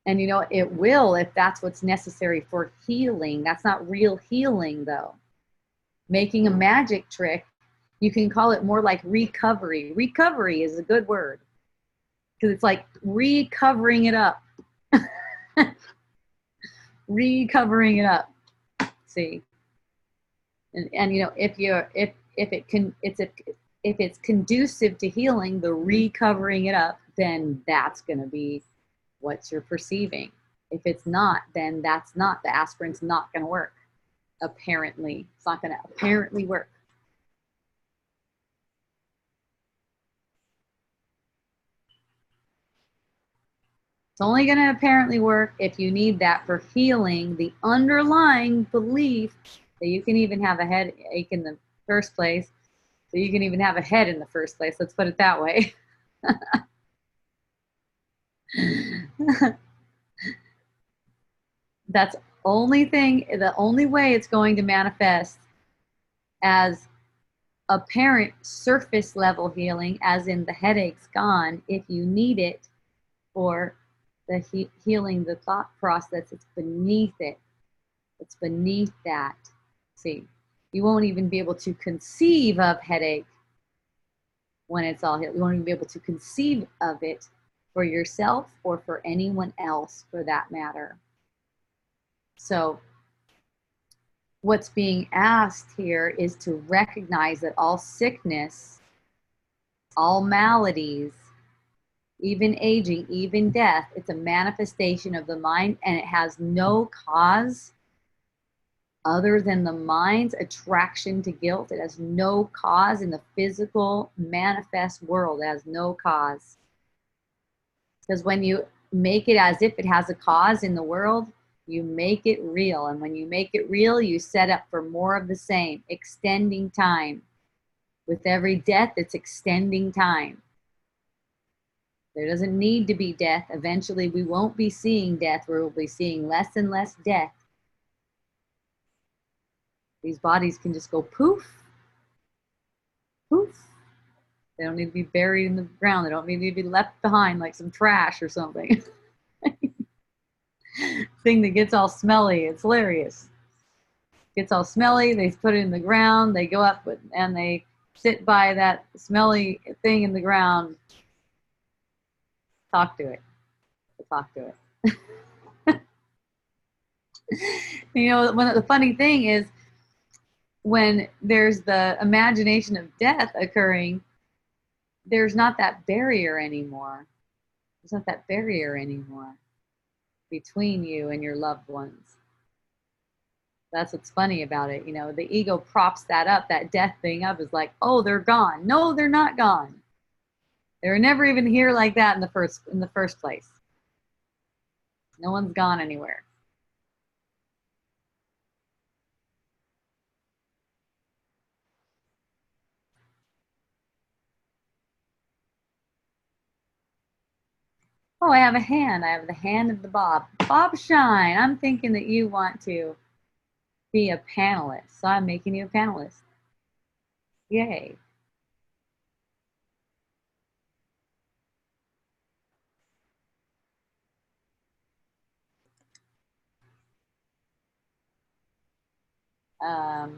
And it will, if that's what's necessary for healing. That's not real healing, though. Making a magic trick, you can call it more like recovery. Recovery is a good word, because it's like recovering it up. Recovering it up. See? And if it's conducive to healing, the recovering it up, then that's going to be what you're perceiving. If it's not, then that's not. The aspirin's not going to work. Apparently, it's not going to apparently work. It's only going to apparently work if you need that for healing the underlying belief that you can even have a headache in the first place. So you can even have a head in the first place. Let's put it that way. That's the only way it's going to manifest as apparent surface level healing, as in the headache's gone, if you need it for the healing, the thought process. It's beneath it. It's beneath that. See, you won't even be able to conceive of headache when it's all healed. You won't even be able to conceive of it for yourself or for anyone else for that matter. So what's being asked here is to recognize that all sickness, all maladies, even aging, even death, it's a manifestation of the mind, and it has no cause other than the mind's attraction to guilt. It has no cause in the physical manifest world. It has no cause. Because when you make it as if it has a cause in the world, you make it real. And when you make it real, you set up for more of the same, extending time. With every death, it's extending time. There doesn't need to be death. Eventually, we won't be seeing death. We'll be seeing less and less death. These bodies can just go poof, poof. They don't need to be buried in the ground. They don't need to be left behind like some trash or something. Thing that gets all smelly. It's hilarious. Gets all smelly. They put it in the ground. They go up and they sit by that smelly thing in the ground. Talk to it. Talk to it. You know, the funny thing is, when there's the imagination of death occurring, there's not that barrier anymore. There's not that barrier anymore between you and your loved ones. That's what's funny about it. You know, the ego props that up, that death thing up, is like, oh, they're gone. No, they're not gone. They were never even here like that in the first place. No one's gone anywhere. Oh, I have a hand. I have the hand of the Bob. Bob Shine. I'm thinking that you want to be a panelist, so I'm making you a panelist. Yay.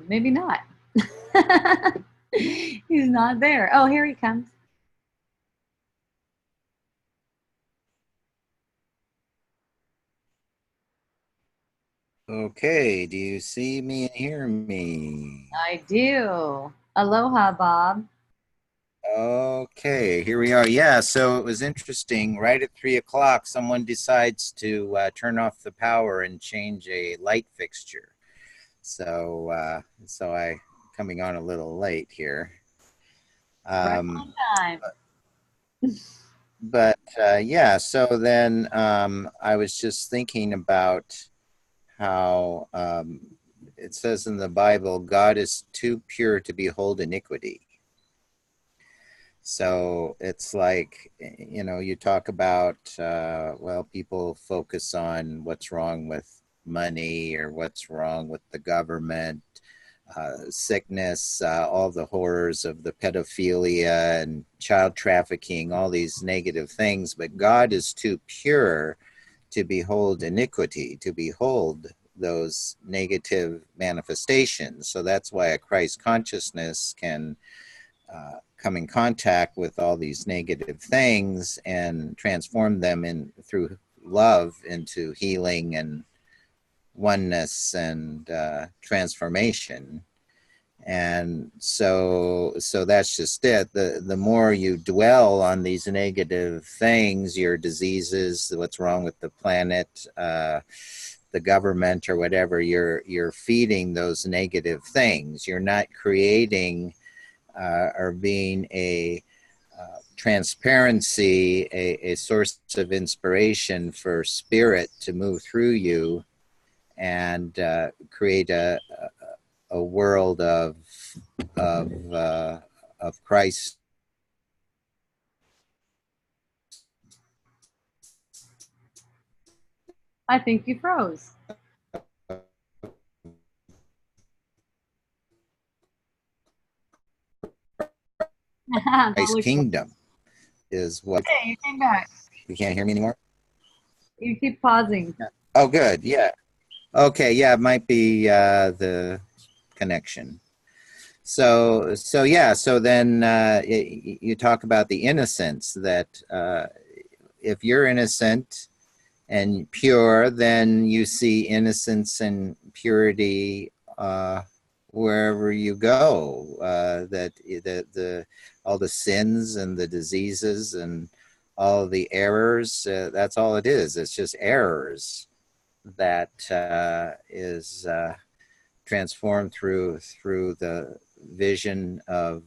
Maybe not. He's not there. Oh, here he comes. Okay, do you see me and hear me? I do. Aloha, Bob. Okay, here we are. Yeah, so it was interesting. Right at 3 o'clock, someone decides to turn off the power and change a light fixture. So, so I coming on a little late here. Right on time. But yeah, so then I was just thinking about how it says in the Bible, God is too pure to behold iniquity. So it's like, you know, you talk about, well, people focus on what's wrong with money or what's wrong with the government, sickness, all the horrors of the pedophilia and child trafficking, all these negative things. But God is too pure to behold iniquity, to behold those negative manifestations. So that's why a Christ consciousness can come in contact with all these negative things and transform them in through love into healing and oneness and transformation. And so that's just it. The more you dwell on these negative things, your diseases, what's wrong with the planet, the government or whatever, you're feeding those negative things. You're not creating or being a transparency, a source of inspiration for spirit to move through you and create a world of Christ. I think you froze. Christ's kingdom is what. Okay, you came back. You can't hear me anymore? You keep pausing. Oh, good. Yeah. Okay. Yeah, it might be the connection. So yeah. So then you talk about the innocence that if you're innocent and pure, then you see innocence and purity wherever you go. That the all the sins and the diseases and all the errors, that's all it is. It's just errors that is transformed through the vision of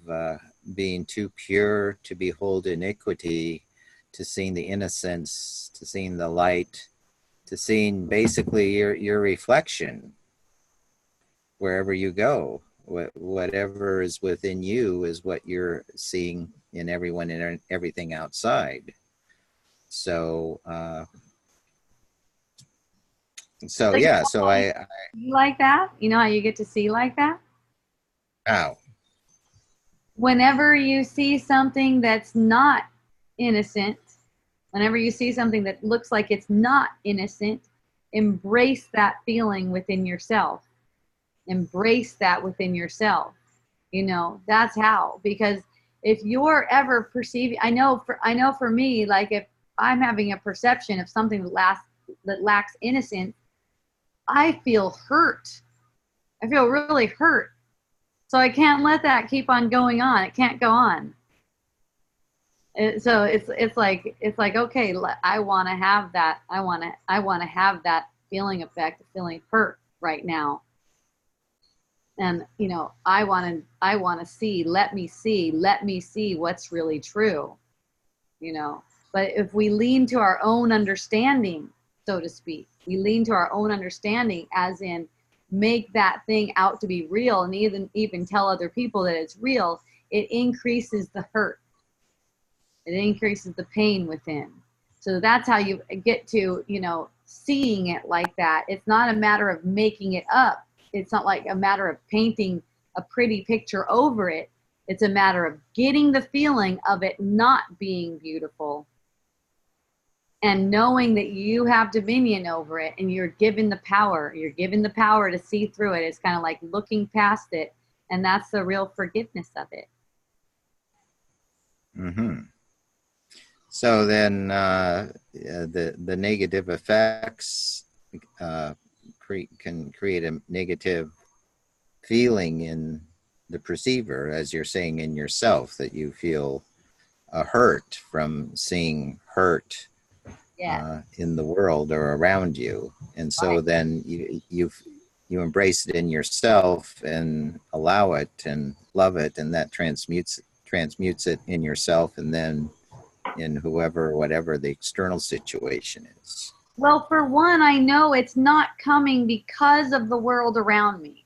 being too pure to behold iniquity, to seeing the innocence, to seeing the light, to seeing basically your reflection wherever you go. Whatever is within you is what you're seeing in everyone and everything outside. So yeah, so I like that. You know how you get to see like that? How? Whenever you see something that's not innocent, whenever you see something that looks like it's not innocent, embrace that feeling within yourself. Embrace that within yourself. You know, that's how. Because if you're ever perceiving, I know for me, like if I'm having a perception of something that lacks innocence, I feel hurt. I feel really hurt. So I can't let that keep on going on. It can't go on. So it's like okay, I want to have that. I want to have that feeling effect, feeling hurt right now. And you know, I want to see. Let me see what's really true. You know, but if we lean to our own understanding, so to speak, we lean to our own understanding, as in make that thing out to be real, and even tell other people that it's real. It increases the hurt. It increases the pain within. So that's how you get to, you know, seeing it like that. It's not a matter of making it up. It's not like a matter of painting a pretty picture over it. It's a matter of getting the feeling of it not being beautiful and knowing that you have dominion over it, and you're given the power. You're given the power to see through it. It's kind of like looking past it, and that's the real forgiveness of it. Mm-hmm. So then the negative effects can create a negative feeling in the perceiver, as you're saying in yourself, that you feel a hurt from seeing hurt in the world or around you. And so then you embrace it in yourself and allow it and love it, and that transmutes it in yourself and then in whatever the external situation is. Well, for one, I know it's not coming because of the world around me.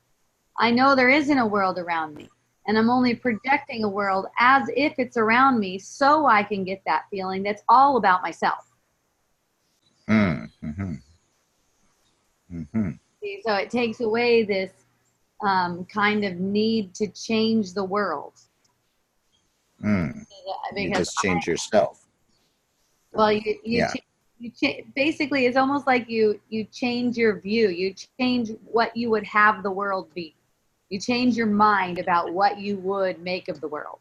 I know there isn't a world around me, and I'm only projecting a world as if it's around me so I can get that feeling that's all about myself. Mm-hmm. Mm-hmm. So it takes away this kind of need to change the world. You just change yourself. Well, basically, it's almost like you change your view. You change what you would have the world be. You change your mind about what you would make of the world.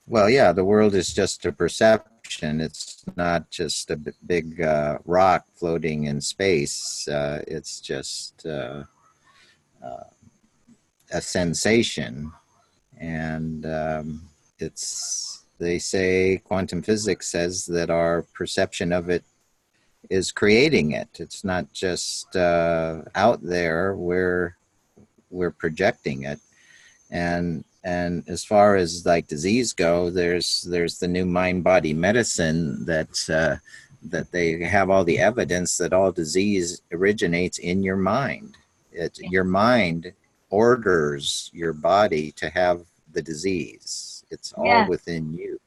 Well, yeah, the world is just a perception. It's not just a big rock floating in space. It's just a sensation. And they say, quantum physics says that our perception of it is creating it. It's not just out there, we're projecting it. And And as far as like disease go, there's the new mind body medicine that they have all the evidence that all disease originates in your mind. Your mind orders your body to have the disease. It's all Yes, within you.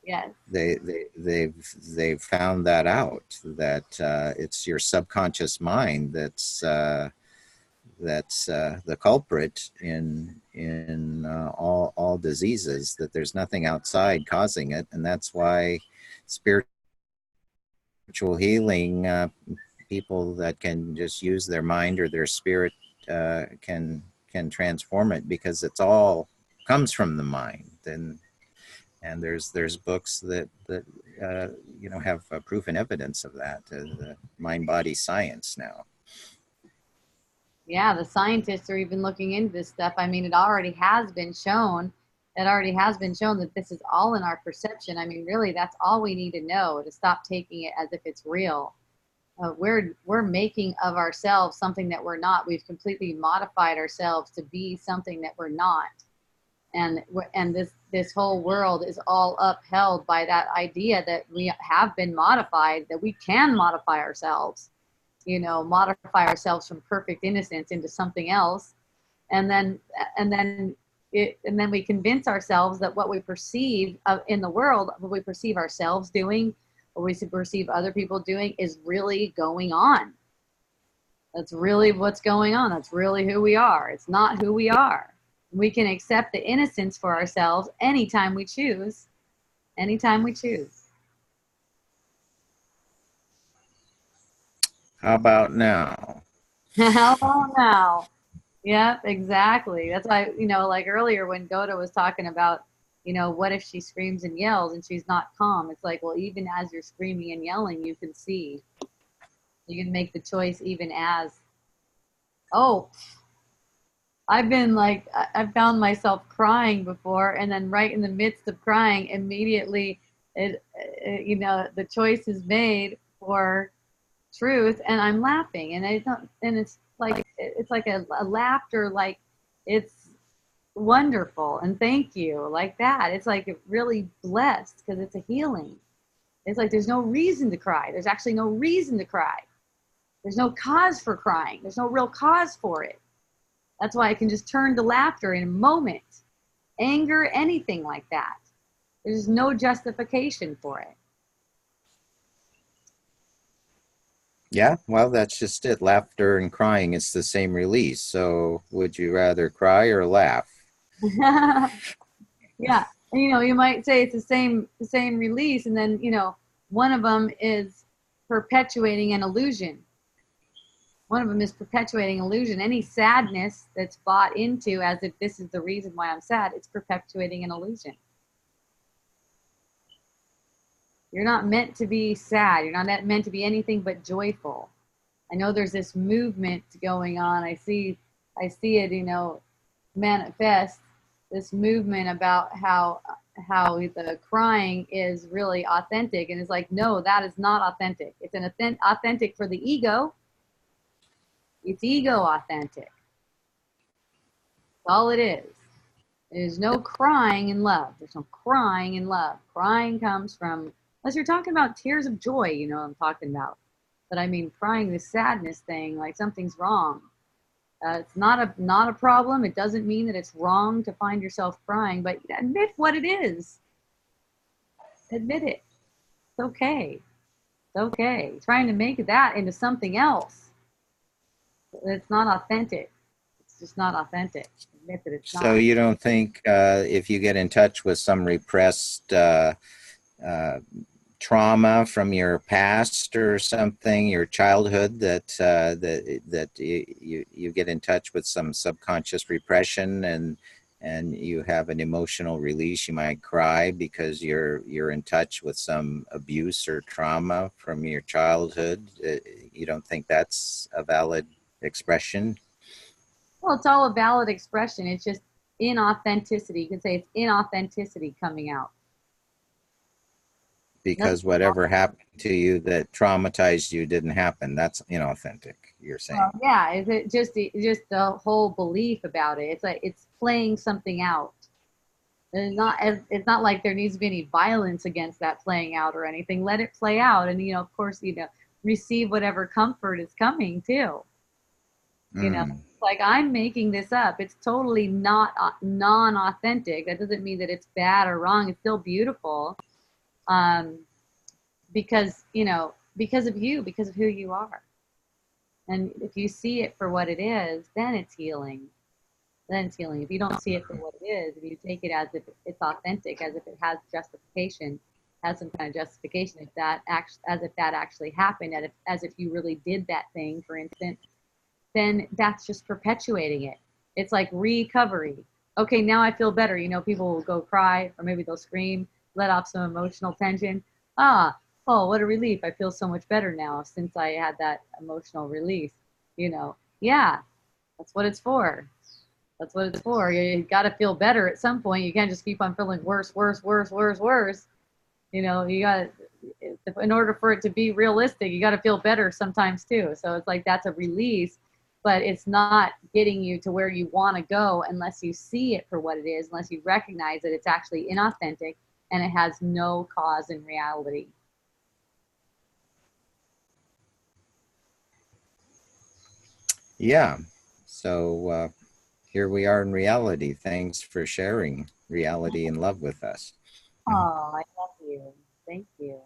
yes, They've found that out, that it's your subconscious mind that's the culprit in all diseases, that there's nothing outside causing it. And that's why spiritual healing, people that can just use their mind or their spirit, can transform it, because it's all comes from the mind. And there's books that have proof and evidence of that, the mind body science now. yeah. The scientists are even looking into this stuff. I mean, it already has been shown. It already has been shown that this is all in our perception. I mean, really, that's all we need to know to stop taking it as if it's real. We're making of ourselves something that we're not. We've completely modified ourselves to be something that we're not. And this whole world is all upheld by that idea that we have been modified, that we can modify ourselves, modify ourselves from perfect innocence into something else. And then we convince ourselves that what we perceive in the world, what we perceive ourselves doing, what we perceive other people doing, is really going on. That's really what's going on. That's really who we are. It's not who we are. We can accept the innocence for ourselves anytime we choose. Anytime we choose. How about now? How about now? Yep, exactly. That's why, like earlier when Goda was talking about, what if she screams and yells and she's not calm? It's like, well, even as you're screaming and yelling, you can see. You can make the choice even as, oh, I've found myself crying before, and then right in the midst of crying, immediately, the choice is made for truth, and I'm laughing, and it's like a laughter, like it's wonderful, and thank you, like that. It's like really blessed because it's a healing. It's like there's no reason to cry. There's actually no reason to cry. There's no cause for crying. There's no real cause for it. That's why I can just turn to laughter in a moment. Anger, anything like that. There's no justification for it. Yeah, well, that's just it. Laughter and crying, it's the same release. So would you rather cry or laugh? Yeah. And, you might say it's the same release, and then, one of them is perpetuating an illusion. One of them is perpetuating illusion. Any sadness that's bought into as if this is the reason why I'm sad, it's perpetuating an illusion. You're not meant to be sad. You're not meant to be anything but joyful. I know there's this movement going on. I see it, manifest, this movement about how the crying is really authentic, and it's like, no, that is not authentic. It's an authentic for the ego. It's ego authentic. That's all it is. There's no crying in love. There's no crying in love. Crying comes from, unless you're talking about tears of joy, what I'm talking about. But I mean, crying, this sadness thing, like something's wrong. It's not a problem. It doesn't mean that it's wrong to find yourself crying, but admit what it is. Admit it. It's okay. It's okay. Trying to make that into something else, it's not authentic. It's just not authentic. Admit that it's not. So you don't think if you get in touch with some repressed trauma from your past or something, your childhood, that you get in touch with some subconscious repression, and you have an emotional release, you might cry because you're in touch with some abuse or trauma from your childhood? You don't think that's a valid expression? Well, it's all a valid expression. It's just inauthenticity. You can say it's inauthenticity coming out. because whatever happened to you that traumatized you didn't happen. That's inauthentic, you're saying. Well, yeah, is it just the whole belief about it? It's like it's playing something out. It's not like there needs to be any violence against that playing out or anything. Let it play out, and of course, receive whatever comfort is coming too. Mm. Like I'm making this up. It's totally not non-authentic. That doesn't mean that it's bad or wrong. It's still beautiful, because because of you, because of who you are. And if you see it for what it is, then it's healing. Then it's healing. If you don't see it for what it is, if you take it as if it's authentic, as if it has justification, has some kind of justification, as if that actually happened, as if you really did that thing, for instance, then that's just perpetuating it. It's like recovery. Okay, now I feel better. People will go cry, or maybe they'll scream, let off some emotional tension. Oh, what a relief. I feel so much better now since I had that emotional release. Yeah, that's what it's for. That's what it's for. You got to feel better at some point. You can't just keep on feeling worse, worse, worse, worse, worse. You got to, in order for it to be realistic, you got to feel better sometimes too. So it's like that's a release, but it's not getting you to where you want to go unless you see it for what it is, unless you recognize that it's actually inauthentic and it has no cause in reality. Yeah. So here we are in reality. Thanks for sharing reality and love with us. Oh, I love you. Thank you.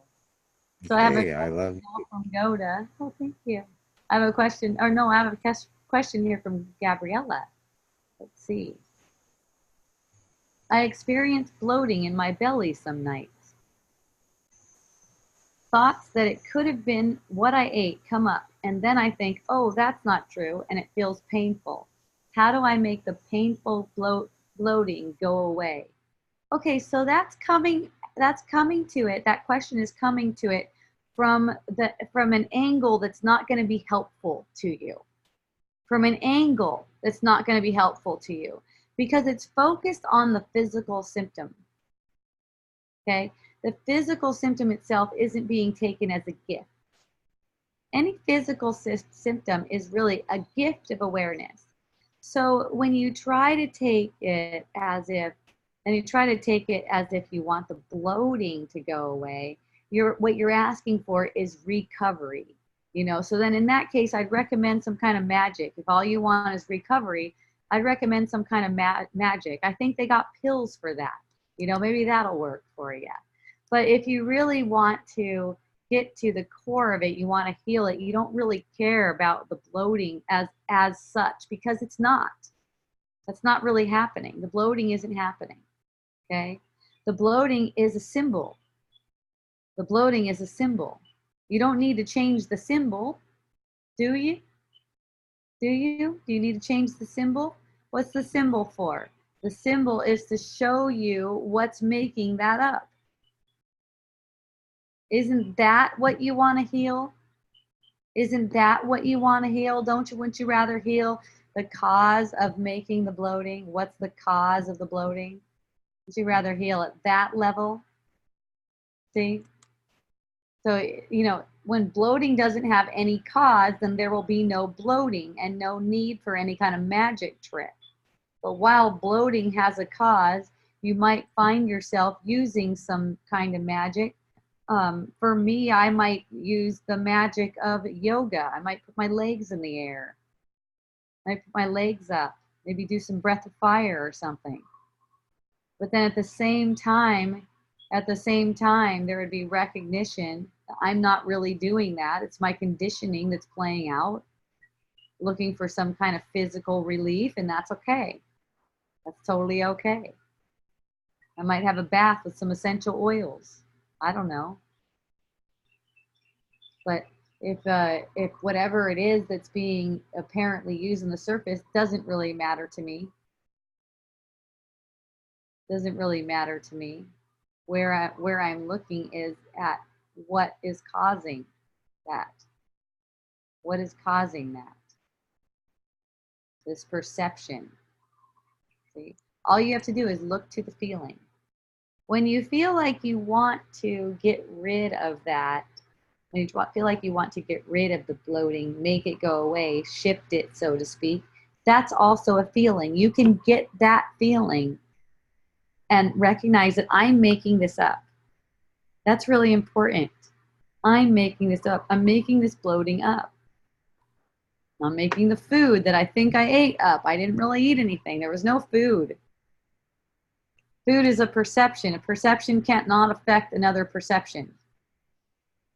So I have a Okay, I love question from Yoda. Oh, thank you. I have a question, or no, I have a question here from Gabriella. Let's see. I experience bloating in my belly some nights. Thoughts that it could have been what I ate come up, and then I think, oh, that's not true, and it feels painful. How do I make the painful bloating go away? Okay, so that's coming to it. That question is coming to it from an angle that's not going to be helpful to you. From an angle that's not going to be helpful to you because it's focused on the physical symptom. Okay? The physical symptom itself isn't being taken as a gift. Any physical symptom is really a gift of awareness. So when you try to take it as if you want the bloating to go away, what you're asking for is recovery. So then in that case, I'd recommend some kind of magic. If all you want is recovery, I'd recommend some kind of magic. I think they got pills for that. Maybe that'll work for you. But if you really want to get to the core of it, you want to heal it, you don't really care about the bloating as such, because it's not. That's not really happening. The bloating isn't happening. Okay? The bloating is a symbol. The bloating is a symbol. You don't need to change the symbol, do you? Do you? Do you need to change the symbol? What's the symbol for? The symbol is to show you what's making that up. Isn't that what you want to heal? Isn't that what you want to heal? Wouldn't you rather heal the cause of making the bloating? What's the cause of the bloating? Would you rather heal at that level? See? So, when bloating doesn't have any cause, then there will be no bloating and no need for any kind of magic trick. But while bloating has a cause, you might find yourself using some kind of magic. For me, I might use the magic of yoga. I might put my legs in the air. I might put my legs up, maybe do some breath of fire or something. But then at the same time, there would be recognition that I'm not really doing that. It's my conditioning that's playing out, looking for some kind of physical relief, and that's okay. That's totally okay. I might have a bath with some essential oils. I don't know. But if whatever it is that's being apparently used on the surface doesn't really matter to me, where I'm looking is at what is causing that. What is causing that? This perception. See, all you have to do is look to the feeling. When you feel like you want to get rid of that, when you feel like you want to get rid of the bloating, make it go away, shift it, so to speak, that's also a feeling. You can get that feeling and recognize that I'm making this up. That's really important. I'm making this up. I'm making this bloating up. I'm making the food that I think I ate up. I didn't really eat anything. There was no food. Food is a perception. A perception can't not affect another perception.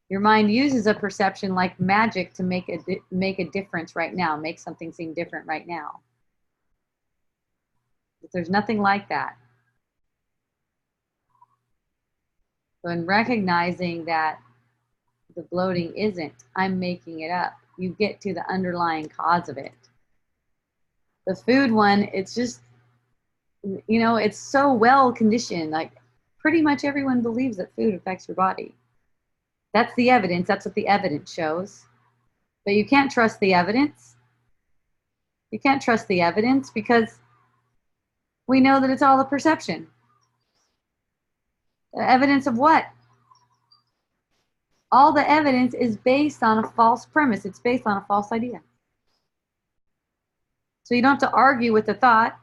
Your mind uses a perception like magic to make a difference right now, make something seem different right now. But there's nothing like that. So in recognizing that the bloating isn't, I'm making it up, you get to the underlying cause of it. The food one, it's just, you know, it's so well conditioned. Like pretty much everyone believes that food affects your body. That's the evidence. That's what the evidence shows. But you can't trust the evidence. You can't trust the evidence because we know that it's all a perception. The evidence of what? All the evidence is based on a false premise. It's based on a false idea. So you don't have to argue with the thought.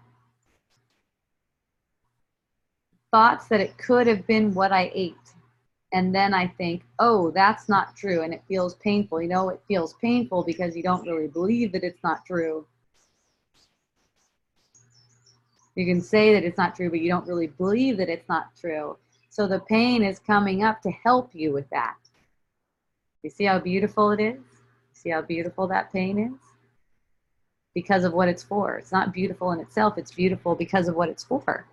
Thoughts that it could have been what I ate. And then I think, oh, that's not true. And it feels painful. You know, it feels painful because you don't really believe that it's not true. You can say that it's not true, but you don't really believe that it's not true. So the pain is coming up to help you with that. You see how beautiful it is? See how beautiful that pain is? Because of what it's for. It's not beautiful in itself. It's beautiful because of what it's for.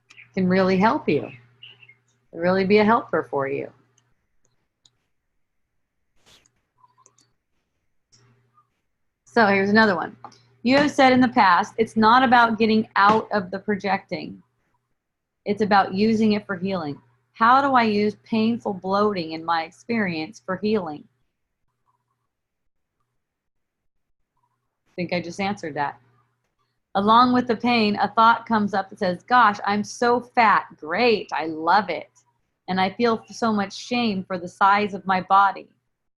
It can really help you. Really be a helper for you. So here's another one. You have said in the past, it's not about getting out of the projecting. It's about using it for healing. How do I use painful bloating in my experience for healing? I think I just answered that. Along with the pain, a thought comes up that says, gosh, I'm so fat. Great. I love it. And I feel so much shame for the size of my body.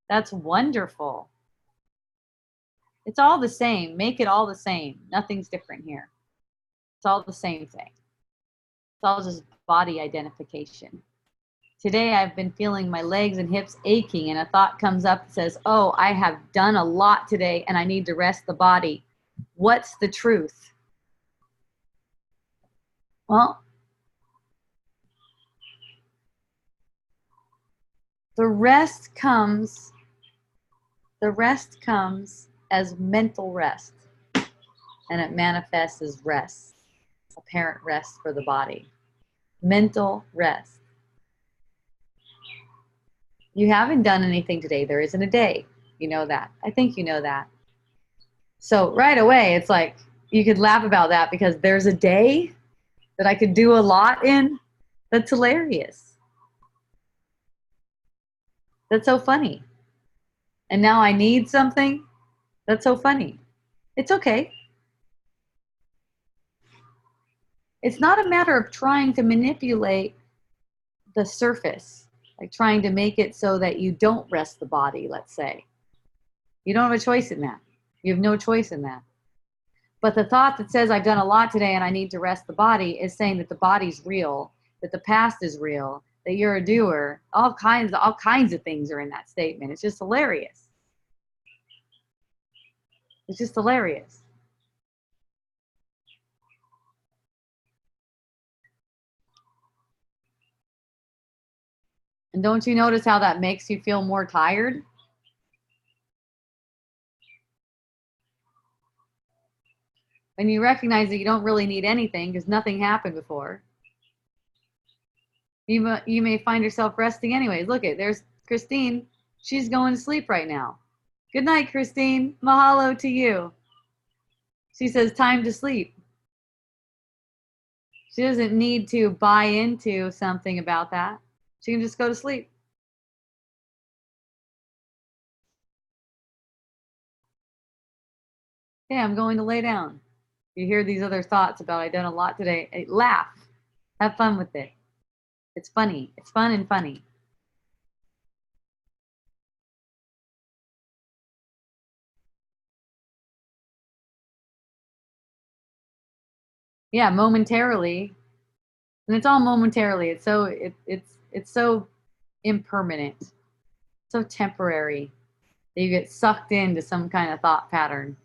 That's wonderful. It's all the same. Make it all the same. Nothing's different here. It's all the same thing. It's all just body identification. Today I've been feeling my legs and hips aching, and a thought comes up that says, oh, I have done a lot today and I need to rest the body. What's the truth? Well, the rest comes as mental rest, and it manifests as rest, apparent rest for the body. Mental rest. You haven't done anything today. There isn't a day. You know that. I think you know that. So right away, it's like you could laugh about that because there's a day that I could do a lot in. That's hilarious. That's so funny. And now I need something. That's so funny. It's okay. It's not a matter of trying to manipulate the surface, like trying to make it so that you don't rest the body, let's say. You don't have a choice in that. You have no choice in that. But the thought that says I've done a lot today and I need to rest the body is saying that the body's real, that the past is real, that you're a doer. All kinds of things are in that statement. It's just hilarious. It's just hilarious. And don't you notice how that makes you feel more tired? When you recognize that you don't really need anything because nothing happened before, you may find yourself resting anyways. Look there's Christine. She's going to sleep right now. Good night, Christine. Mahalo to you. She says time to sleep. She doesn't need to buy into something about that. She can just go to sleep. Okay, I'm going to lay down. You hear these other thoughts about I've done a lot today. Laugh. Have fun with it. It's funny. It's fun and funny. Yeah, momentarily. And it's all momentarily. It's so impermanent, so temporary that you get sucked into some kind of thought pattern.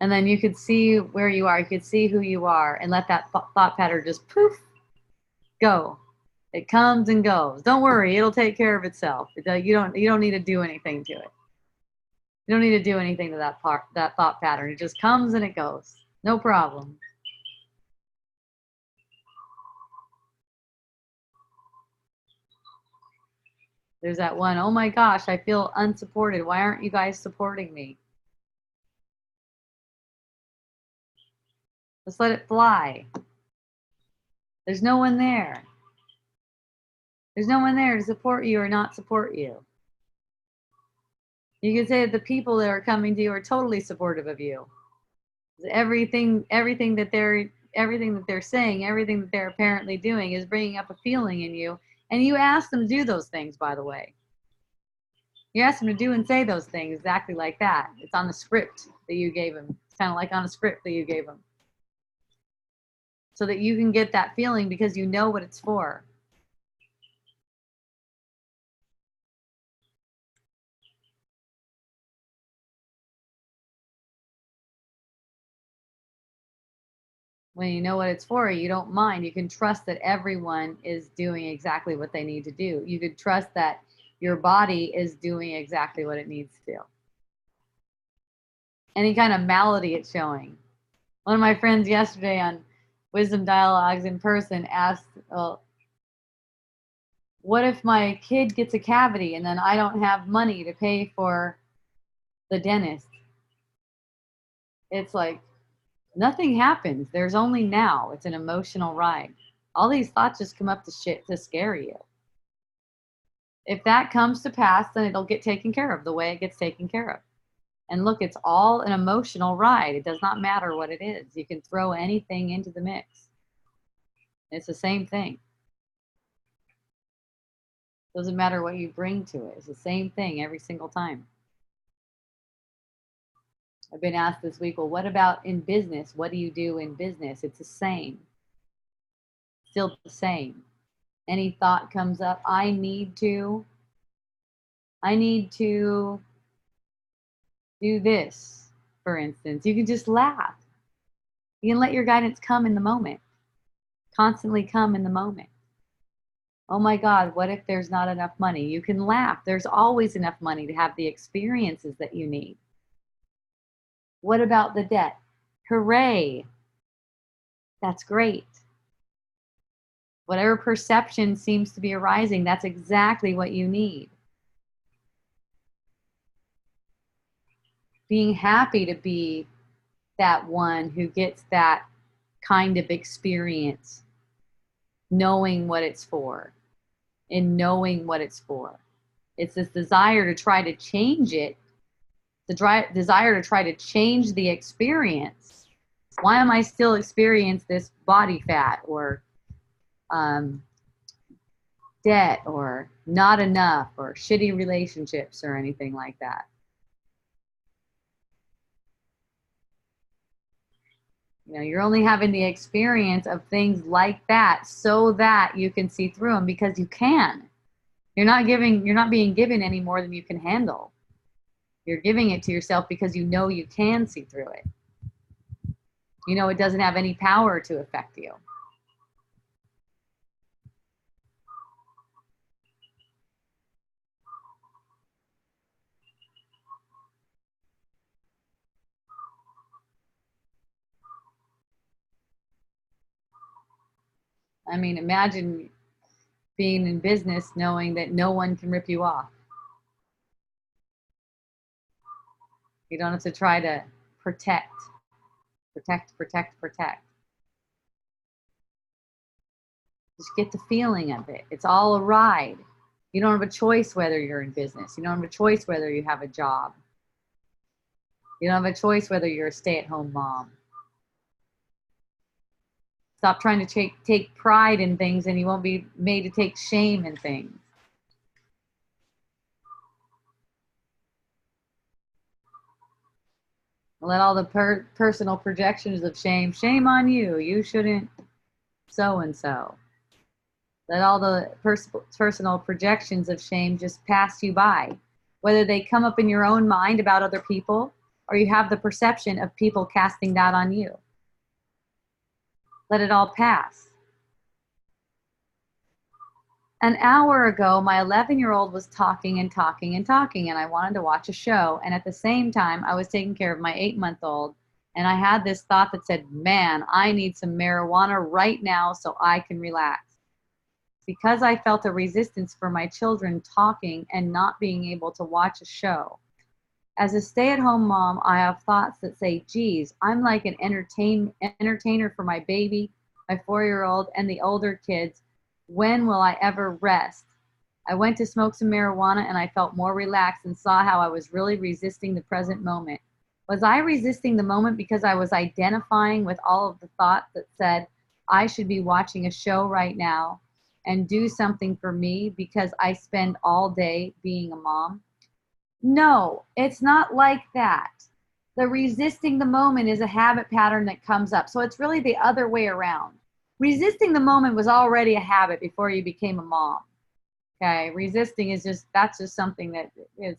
And then you could see where you are, you could see who you are, and let that thought pattern just poof, go. It comes and goes. Don't worry, it'll take care of itself. You don't need to do anything to it. You don't need to do anything to that thought pattern. It just comes and it goes. No problem. There's that one, oh my gosh, I feel unsupported. Why aren't you guys supporting me? Just let it fly. There's no one there. There's no one there to support you or not support you. You can say that the people that are coming to you are totally supportive of you. Everything that they're saying, everything that they're apparently doing is bringing up a feeling in you. And you ask them to do those things, by the way. You ask them to do and say those things exactly like that. It's on the script that you gave them. It's kind of like on a script that you gave them. So that you can get that feeling because you know what it's for. When you know what it's for, you don't mind. You can trust that everyone is doing exactly what they need to do. You can trust that your body is doing exactly what it needs to do. Any kind of malady it's showing. One of my friends yesterday on Wisdom Dialogues in person asked, well, what if my kid gets a cavity and then I don't have money to pay for the dentist? It's like, nothing happens. There's only now. It's an emotional ride. All these thoughts just come up to scare you. If that comes to pass, then it'll get taken care of the way it gets taken care of. And look, it's all an emotional ride. It does not matter what it is. You can throw anything into the mix. It's the same thing. Doesn't matter what you bring to it. It's the same thing every single time. I've been asked this week, well, what about in business? What do you do in business? It's the same. Still the same. Any thought comes up, I need to do this, for instance. You can just laugh. You can let your guidance come in the moment. Constantly come in the moment. Oh my God, what if there's not enough money? You can laugh. There's always enough money to have the experiences that you need. What about the debt? Hooray. That's great. Whatever perception seems to be arising, that's exactly what you need. Being happy to be that one who gets that kind of experience, knowing what it's for, and knowing what it's for. It's this desire to try to change it, the desire to try to change the experience. Why am I still experiencing this body fat or debt or not enough or shitty relationships or anything like that? You know, you're only having the experience of things like that so that you can see through them, because you can. You're not being given any more than you can handle. You're giving it to yourself because you know you can see through it. You know it doesn't have any power to affect you. I mean, imagine being in business knowing that no one can rip you off. You don't have to try to protect. Just get the feeling of it. It's all a ride. You don't have a choice whether you're in business. You don't have a choice whether you have a job. You don't have a choice whether you're a stay-at-home mom. Stop trying to take pride in things, and you won't be made to take shame in things. Let all the personal projections of shame on you. You shouldn't so and so. Let all the personal projections of shame just pass you by, whether they come up in your own mind about other people or you have the perception of people casting that on you. Let it all pass. An hour ago, my 11-year-old was talking and talking and talking, and I wanted to watch a show. And at the same time, I was taking care of my 8-month-old, and I had this thought that said, man, I need some marijuana right now so I can relax. Because I felt a resistance for my children talking and not being able to watch a show. As a stay-at-home mom, I have thoughts that say, geez, I'm like an entertainer for my baby, my 4-year-old, and the older kids. When will I ever rest? I went to smoke some marijuana and I felt more relaxed and saw how I was really resisting the present moment. Was I resisting the moment because I was identifying with all of the thoughts that said I should be watching a show right now and do something for me because I spend all day being a mom? No, it's not like that. The resisting the moment is a habit pattern that comes up. So it's really the other way around. Resisting the moment was already a habit before you became a mom. Okay, resisting is that's just something that is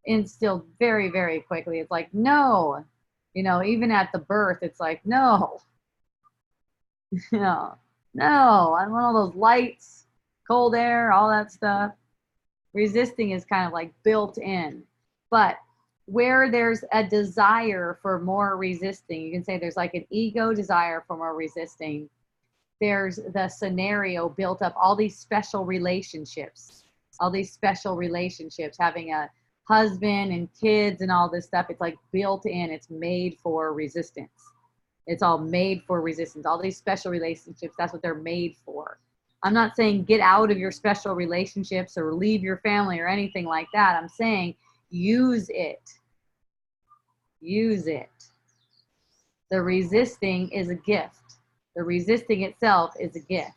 instilled very, very quickly. It's like, no, even at the birth, it's like, no, no, I want all those lights, cold air, all that stuff. Resisting is kind of like built in. But where there's a desire for more resisting, you can say there's like an ego desire for more resisting. There's the scenario built up, all these special relationships, having a husband and kids and all this stuff. It's like built in, it's made for resistance. It's all made for resistance. All these special relationships, that's what they're made for. I'm not saying get out of your special relationships or leave your family or anything like that. I'm saying use it. Use it. The resisting is a gift. The resisting itself is a gift.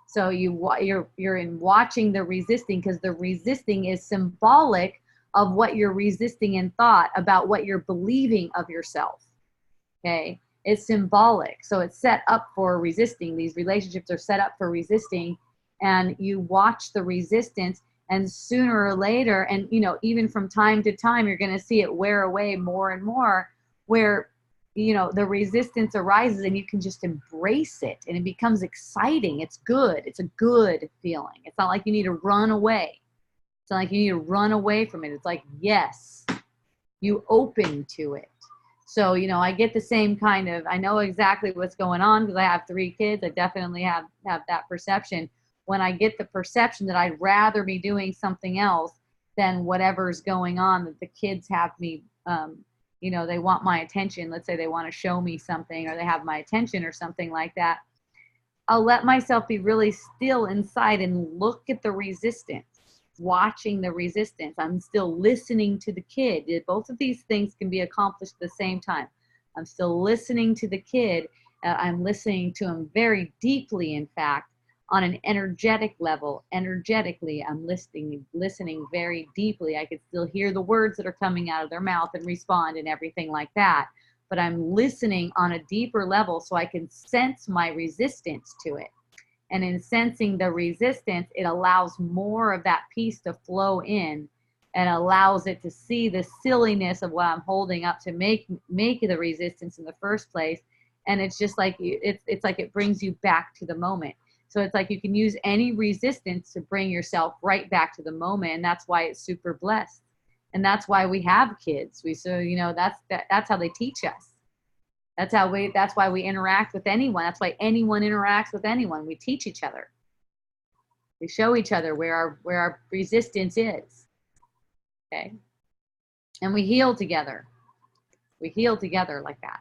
So you're in watching the resisting, because the resisting is symbolic of what you're resisting in thought about what you're believing of yourself. Okay? It's symbolic. So it's set up for resisting. These relationships are set up for resisting, and you watch the resistance, and sooner or later, and even from time to time, you're going to see it wear away more and more, where the resistance arises and you can just embrace it and it becomes exciting. It's good. It's a good feeling. It's not like you need to run away. It's not like you need to run away from it. It's like, yes, you open to it. So, I get the same kind of, I know exactly what's going on because I have 3 kids. I definitely have that perception. When I get the perception that I'd rather be doing something else than whatever's going on, that the kids have me, they want my attention. Let's say they want to show me something, or they have my attention or something like that. I'll let myself be really still inside and look at the resistance, watching the resistance. I'm still listening to the kid. Both of these things can be accomplished at the same time. I'm still listening to the kid. I'm listening to him very deeply, in fact, on an energetic level. Energetically, I'm listening very deeply. I could still hear the words that are coming out of their mouth and respond and everything like that. But I'm listening on a deeper level so I can sense my resistance to it. And in sensing the resistance, it allows more of that piece to flow in and allows it to see the silliness of what I'm holding up to make the resistance in the first place. And it's just like, it's like it brings you back to the moment. So it's like you can use any resistance to bring yourself right back to the moment. And that's why it's super blessed. And that's why we have kids. That's how they teach us. That's why we interact with anyone. That's why anyone interacts with anyone. We teach each other. We show each other where our resistance is. Okay. And we heal together. We heal together like that.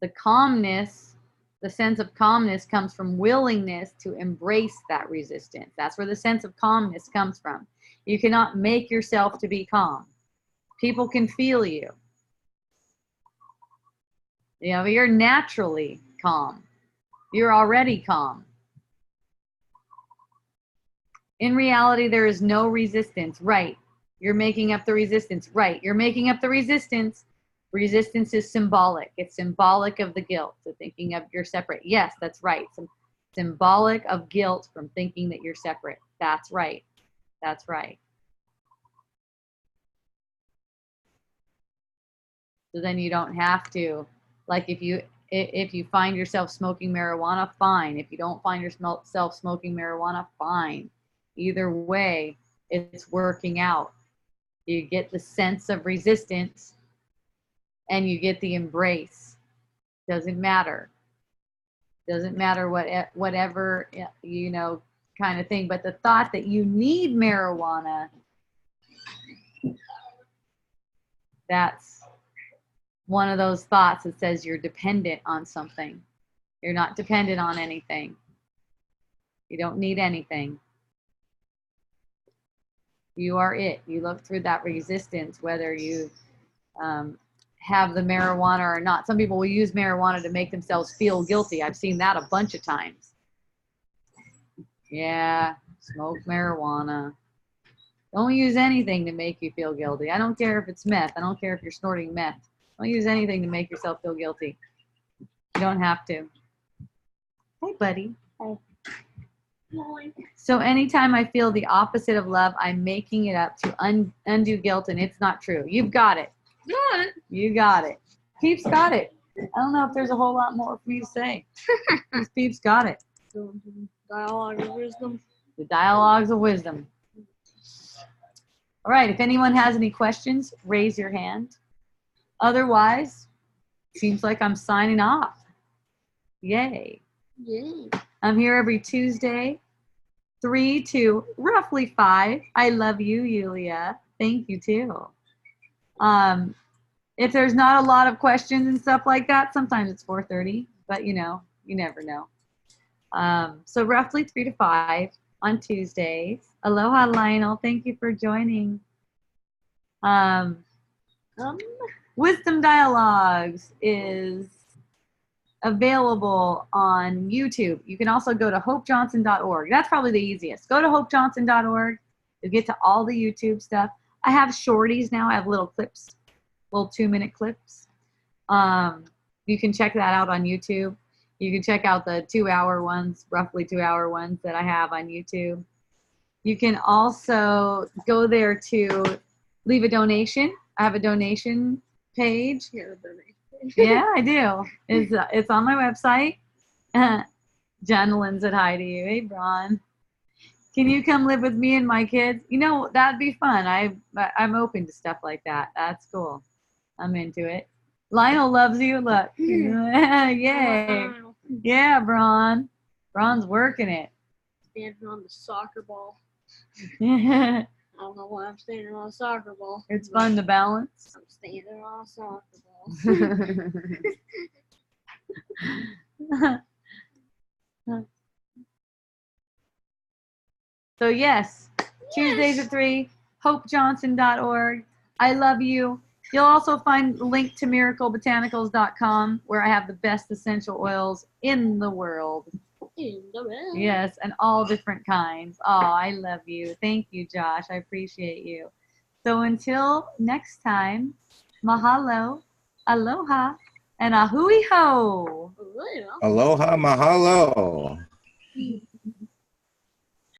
The calmness, the sense of calmness comes from willingness to embrace that resistance. That's where the sense of calmness comes from. You cannot make yourself to be calm. People can feel you. You know, you're naturally calm. You're already calm. In reality, there is no resistance. Right. You're making up the resistance. Right. You're making up the resistance. Resistance is symbolic. It's symbolic of the guilt. So thinking of you're separate. Yes, that's right. Symbolic of guilt from thinking that you're separate. That's right. That's right. So then you don't have to, like if you find yourself smoking marijuana, fine. If you don't find yourself smoking marijuana, fine. Either way, it's working out. You get the sense of resistance and you get the embrace. Doesn't matter. Doesn't matter whatever, you know, kind of thing. But the thought that you need marijuana, that's one of those thoughts that says you're dependent on something. You're not dependent on anything. You don't need anything. You are it. You look through that resistance, whether you have the marijuana or not. Some people will use marijuana to make themselves feel guilty. I've seen that a bunch of times. Yeah, smoke marijuana. Don't use anything to make you feel guilty. I don't care if it's meth. I don't care if you're snorting meth. Don't use anything to make yourself feel guilty. You don't have to. Hey, buddy. Hi. So anytime I feel the opposite of love, I'm making it up to undo guilt, and it's not true. You've got it. Got it. You got it. Peeps got it. I don't know if there's a whole lot more for you to say. These Peeps got it. Dialogue of wisdom. The dialogues of wisdom. All right. If anyone has any questions, raise your hand. Otherwise, seems like I'm signing off. Yay. Yay. I'm here every Tuesday, 3 to roughly 5. I love you, Yulia. Thank you, too. If there's not a lot of questions and stuff like that, sometimes it's 4:30, but you know, you never know. So roughly 3 to 5 on Tuesdays. Aloha, Lionel. Thank you for joining. Wisdom Dialogues is available on YouTube. You can also go to hopejohnson.org. That's probably the easiest. Go to hopejohnson.org. You'll get to all the YouTube stuff. I have shorties now. I have little clips, little 2-minute clips. You can check that out on YouTube. You can check out the 2-hour ones, roughly 2-hour ones that I have on YouTube. You can also go there to leave a donation. I have a donation page. Yeah, I do. It's on my website. Jonalyn said hi to you. Hey, Braun. Can you come live with me and my kids? You know, that'd be fun. I'm open to stuff like that. That's cool. I'm into it. Lionel loves you. Look. Yay. Wow. Yeah, Braun. Braun's working it. Standing on the soccer ball. It's I don't know why I'm standing on a soccer ball. fun to balance. I'm standing on a soccer ball. So yes, Tuesdays at 3, hopejohnson.org. I love you. You'll also find the link to miraclebotanicals.com, where I have the best essential oils in the world. In the bed. Yes, and all different kinds. Oh, I love you. Thank you, Josh. I appreciate you. So until next time, mahalo, aloha, and a hui ho. Well, Aloha, mahalo.